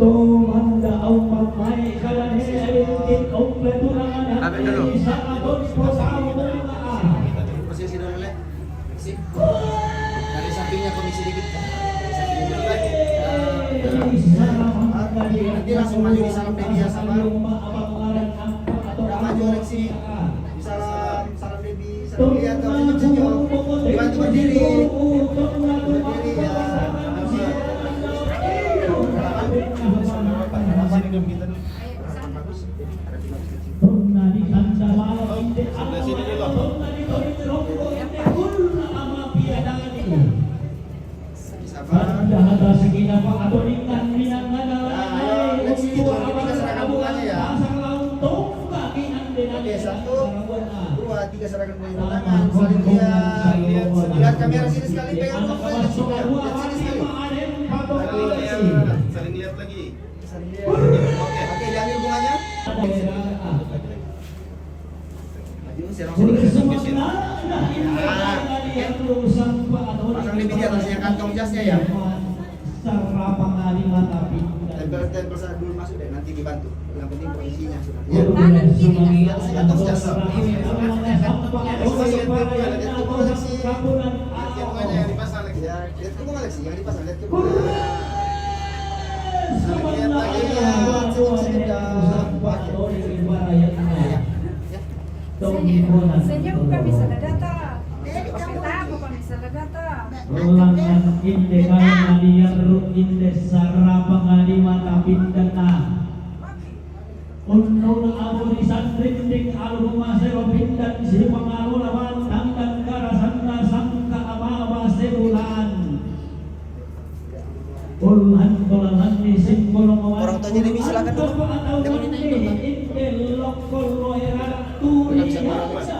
S6: Tumanda ang mamay kalan hinayin ang pleturangan
S1: Abit dulu.
S6: sa adon po sa mga
S4: Posisi dulu le. Dari sampingnya komisi dikit. Dari sampingnya lagi. Nanti langsung maju di salam Debbie ya sama. Udah maju Alexi. Di salam Debbie, salam lihat kalau senyum. Dibantu berdiri. Berdiri ya. Oke, 1, 2, 3 seragam dari tangan. Saling lihat. Lihat kamera sini sekali, pegang pokoknya lihat sini sekali.
S7: Saling lihat lagi.
S4: Saling lihat. Oke, diambil bunganya. Maju, serong sini. Pasang lebih di atasnya kantong jasnya ya. Tempel dulu masuk deh, nanti dibantu. Yang penting posisinya sudah. Ya. Kantong jas.
S7: Yang dipasang lagi.
S4: Ya, lihat ke bunga Alexi, yang dipasang lihat ke bunga. Lihat lagi ya, senyum
S5: Senyum kami salah data. Kita apa kami salah data.
S6: Ulangan inde kaya liar inde sarapa ngali mata pindana Unun aburi sandrindik alhuma sewa pindan si pengalu lawan tangkan karasanda sangka amaba sebulan Ulhan kolalan di simbol
S4: Orang tuanya Debbie silakan dulu.
S6: inde lokol loera tu
S4: Bisa marah, Mas.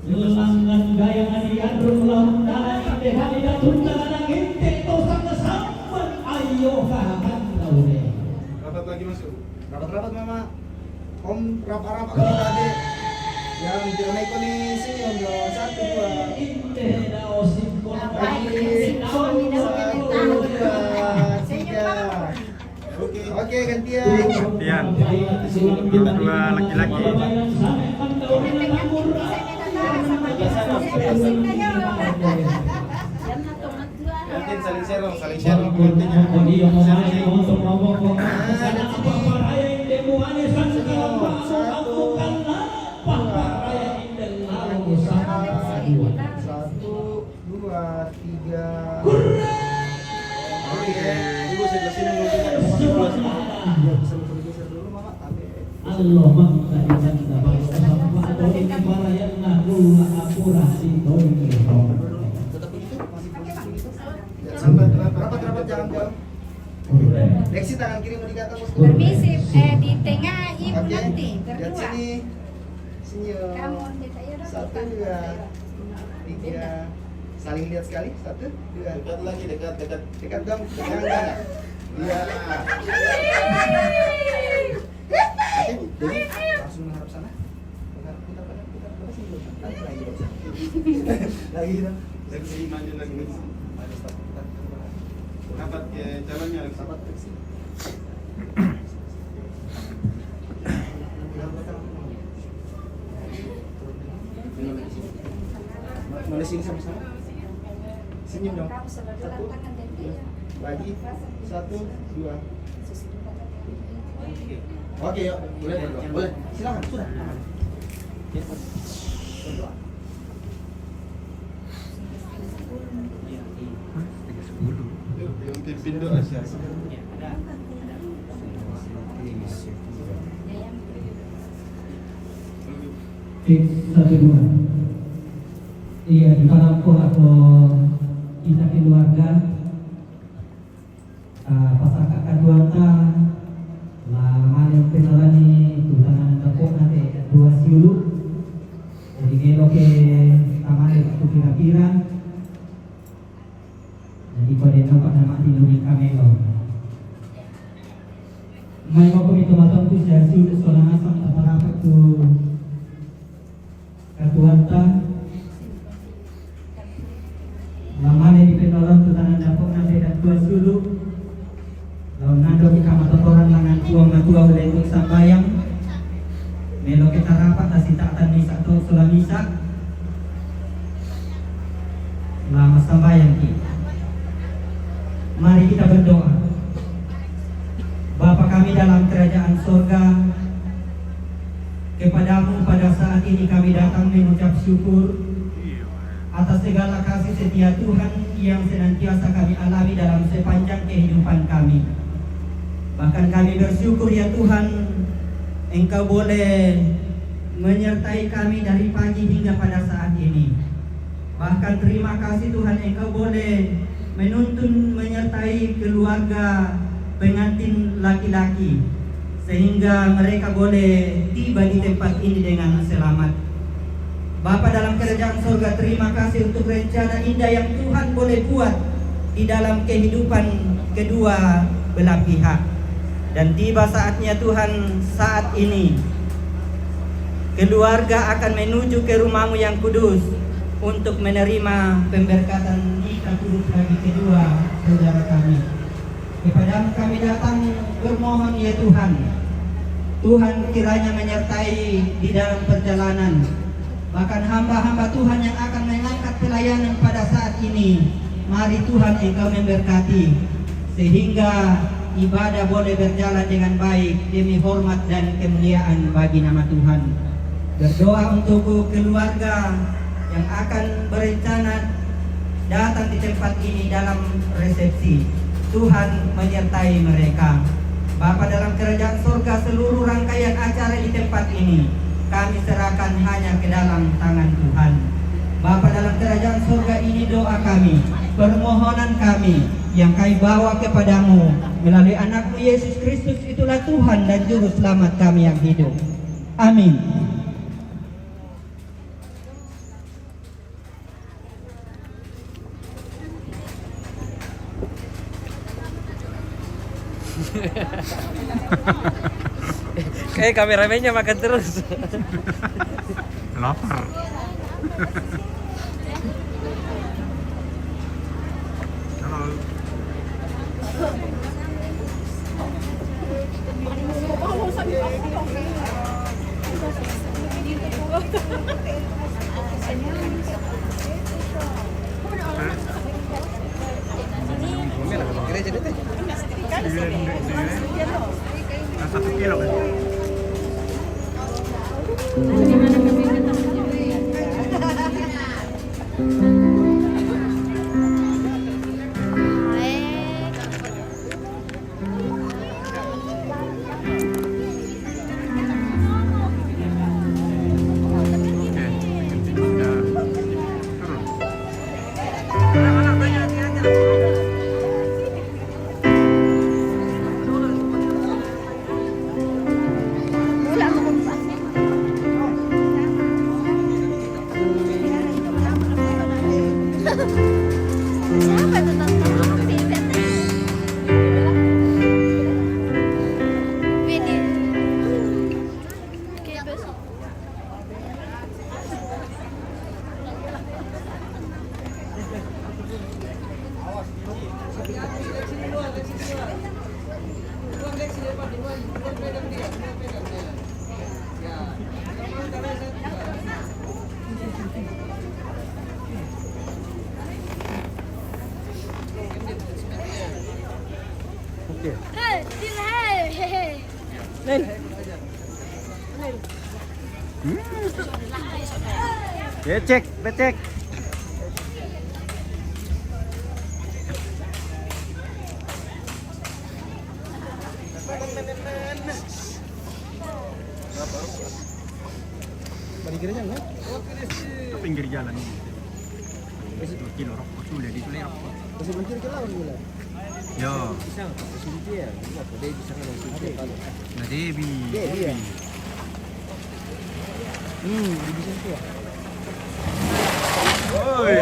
S6: Langan gaya hadiah rumah dan hadiah tunda dan inte tosang kesampan ayo kahan taule.
S7: Rapat lagi masuk.
S4: Rapat-rapat mama. Om rapat-rapat kita adik. Yang tidak naik nih sini om dong. 1, 2.
S6: Inte daosim kolam
S4: Lagi. 1, 2, 3. Oke, gantian.
S1: Gantian. Dua laki-laki.
S7: Gantiin saling serong pentingnya.
S4: Satu, dua, tiga. Oke. Ibu sebelah sini dulu. Bisa bergeser dulu mama.
S6: Allah mengatakan bahwa sama atau ini para yang ngaku akurasi toing.
S4: Tetap begitu, masih posisi gitu.
S7: Sampai
S4: Rapat-rapat jangan jauh. Lexi tangan kiri mau digantung bosku.
S3: Permisi, di tengah ibu
S4: Oke.
S3: nanti
S4: Lihat
S3: berdua.
S4: sini. Senyum.
S3: Kamu kita ya
S4: 1, 2, 3. Saling lihat sekali. 1, 2.
S7: dekat lagi, dekat.
S4: Dekat dong. Jangan. Iya. Oke, jadi langsung menghadap sana. Putar sini dulu. Lagi dong.
S7: Dari sini maju lagi.
S4: Maju, stop. Putar.
S7: Rapat ke jalannya.
S4: Sahabat Lexi. Mulai sini sama-sama. Senyum dong.
S5: Kamu salah data
S4: Satu,
S5: tangan dan dia.
S4: lagi. 1, 2. Oke, yuk. Boleh berdoa. Boleh. Silakan. Sudah. Aman. Berdoa.
S1: 310.
S7: Yuk, yang pimpin doa.
S4: Ada
S6: X12. Iya, di Palangko atau kita keluarga pasaka kaduanta la maleng penalani tutangan dapok nate dua siulu jadi ngelo ke tamale itu kira-kira jadi pada nampak nama di lubang kamelo may mo kami tumatang tu siya siulu soalnya asam taparapat tu kaduanta lamane di penolong tutangan dapok nate dan dua siulu lawan nado di kamatotoran langan tuang na tuang lengkok sambayang melo kita rapat asitatan misa to sulamisa lama sambayang ki mari kita berdoa. Bapa kami dalam kerajaan surga, kepadamu pada saat ini kami datang mengucap syukur atas segala kasih setia Tuhan yang senantiasa kami alami dalam sepanjang kehidupan kami. Bahkan kami bersyukur ya Tuhan, Engkau boleh menyertai kami dari pagi hingga pada saat ini. Bahkan terima kasih Tuhan, Engkau boleh menuntun menyertai keluarga pengantin laki-laki sehingga mereka boleh tiba di tempat ini dengan selamat. Bapa dalam kerajaan surga, terima kasih untuk rencana indah yang Tuhan boleh buat di dalam kehidupan kedua belah pihak. Dan tiba saatnya Tuhan, saat ini keluarga akan menuju ke rumah-Mu yang kudus untuk menerima pemberkatan nikah kudus bagi kedua saudara kami. Kepadamu kami datang bermohon ya Tuhan. Tuhan kiranya menyertai di dalam perjalanan. Bahkan hamba-hamba Tuhan yang akan mengangkat pelayanan pada saat ini, mari Tuhan Engkau memberkati sehingga ibadah boleh berjalan dengan baik demi hormat dan kemuliaan bagi nama Tuhan. Berdoa untuk keluarga yang akan berencana datang di tempat ini dalam resepsi. Tuhan menyertai mereka. Bapa dalam kerajaan surga, seluruh rangkaian acara di tempat ini kami serahkan hanya ke dalam tangan Tuhan. Bapa dalam kerajaan surga, ini doa kami, permohonan kami yang kami bawa kepadamu melalui anak-Mu Yesus Kristus, itulah Tuhan dan Juru Selamat kami yang hidup. Amin.
S2: Kayak kameramennya makan terus.
S1: Lapar. Halo. Satu kilo kan? Becek, becek.
S4: Balik gereja enggak?
S1: Ke pinggir jalan ini. 2 kilo rokok sudah dibeli rokok.
S4: Masih berkira kira orang gila.
S1: Ya,
S4: Bisa Suzuki ya? Bisa, dia bisa kan Suzuki kalau.
S1: nah Debi.
S4: Debi ya? Bisa itu ya.
S1: Woi.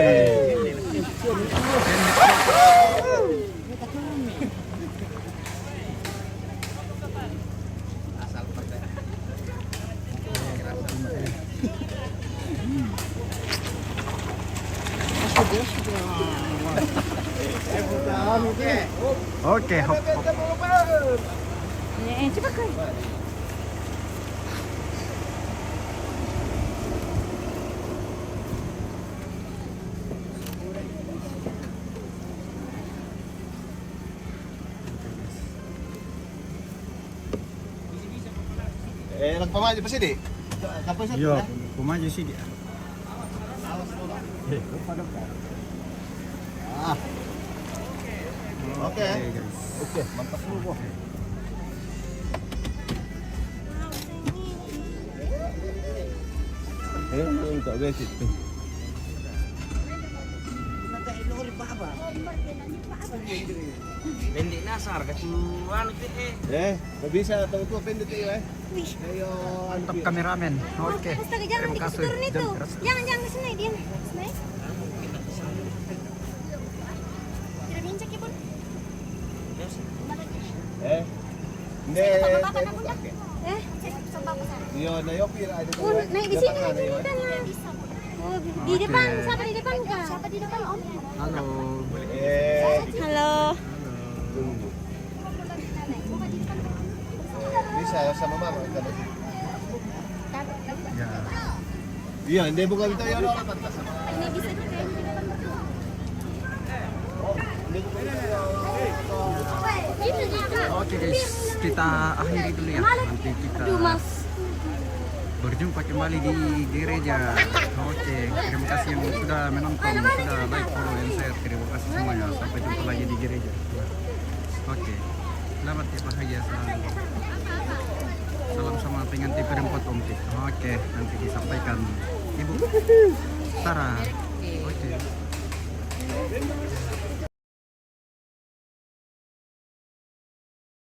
S1: Oke, hop hop.
S5: Cepat kan.
S4: Nagpamali pa siya di? Kapag sa
S1: Yo, kumaju sih dia.
S4: Ah. Oke.
S1: guys.
S4: Oke, mantap lu kok. Untuk guys itu.
S2: Bendik nasar kecuan
S4: Gak bisa tahu tuh pendek tuh ya. Ayo,
S1: Top kameramen. Oke.
S5: Astaga, jangan
S1: Terima kasih.
S5: diturunin itu.
S1: Jangan keras.
S5: Jangan di sini diam. Sini. Tidak diinjak ya, Bun.
S4: Hindi.
S5: Bapak na, Bun. Sa bapak sana.
S4: Yo, nayopir ada tuh.
S5: Bun, naik di sini aja udah lah. Oh, di depan, siapa di depan kak? Siapa di depan om?
S1: Halo.
S5: Halo.
S4: Bisa sama mama kan.
S1: Ya.
S4: Iya, hindi bukan itu ya orang apa.
S5: Ini bisa juga yang di depan betul. Ini juga.
S1: Oke guys, kita akhiri dulu ya. Nanti kita
S5: Aduh mas.
S1: berjumpa kembali di gereja. Oke, terima kasih yang sudah menonton, sudah like, follow, and share. Terima kasih semuanya. Sampai jumpa lagi di gereja. Oke, selamat ya bahagia selalu. Salam sama pengantin perempuan Om Tik. Oke, nanti disampaikan Ibu Sarah. Oke.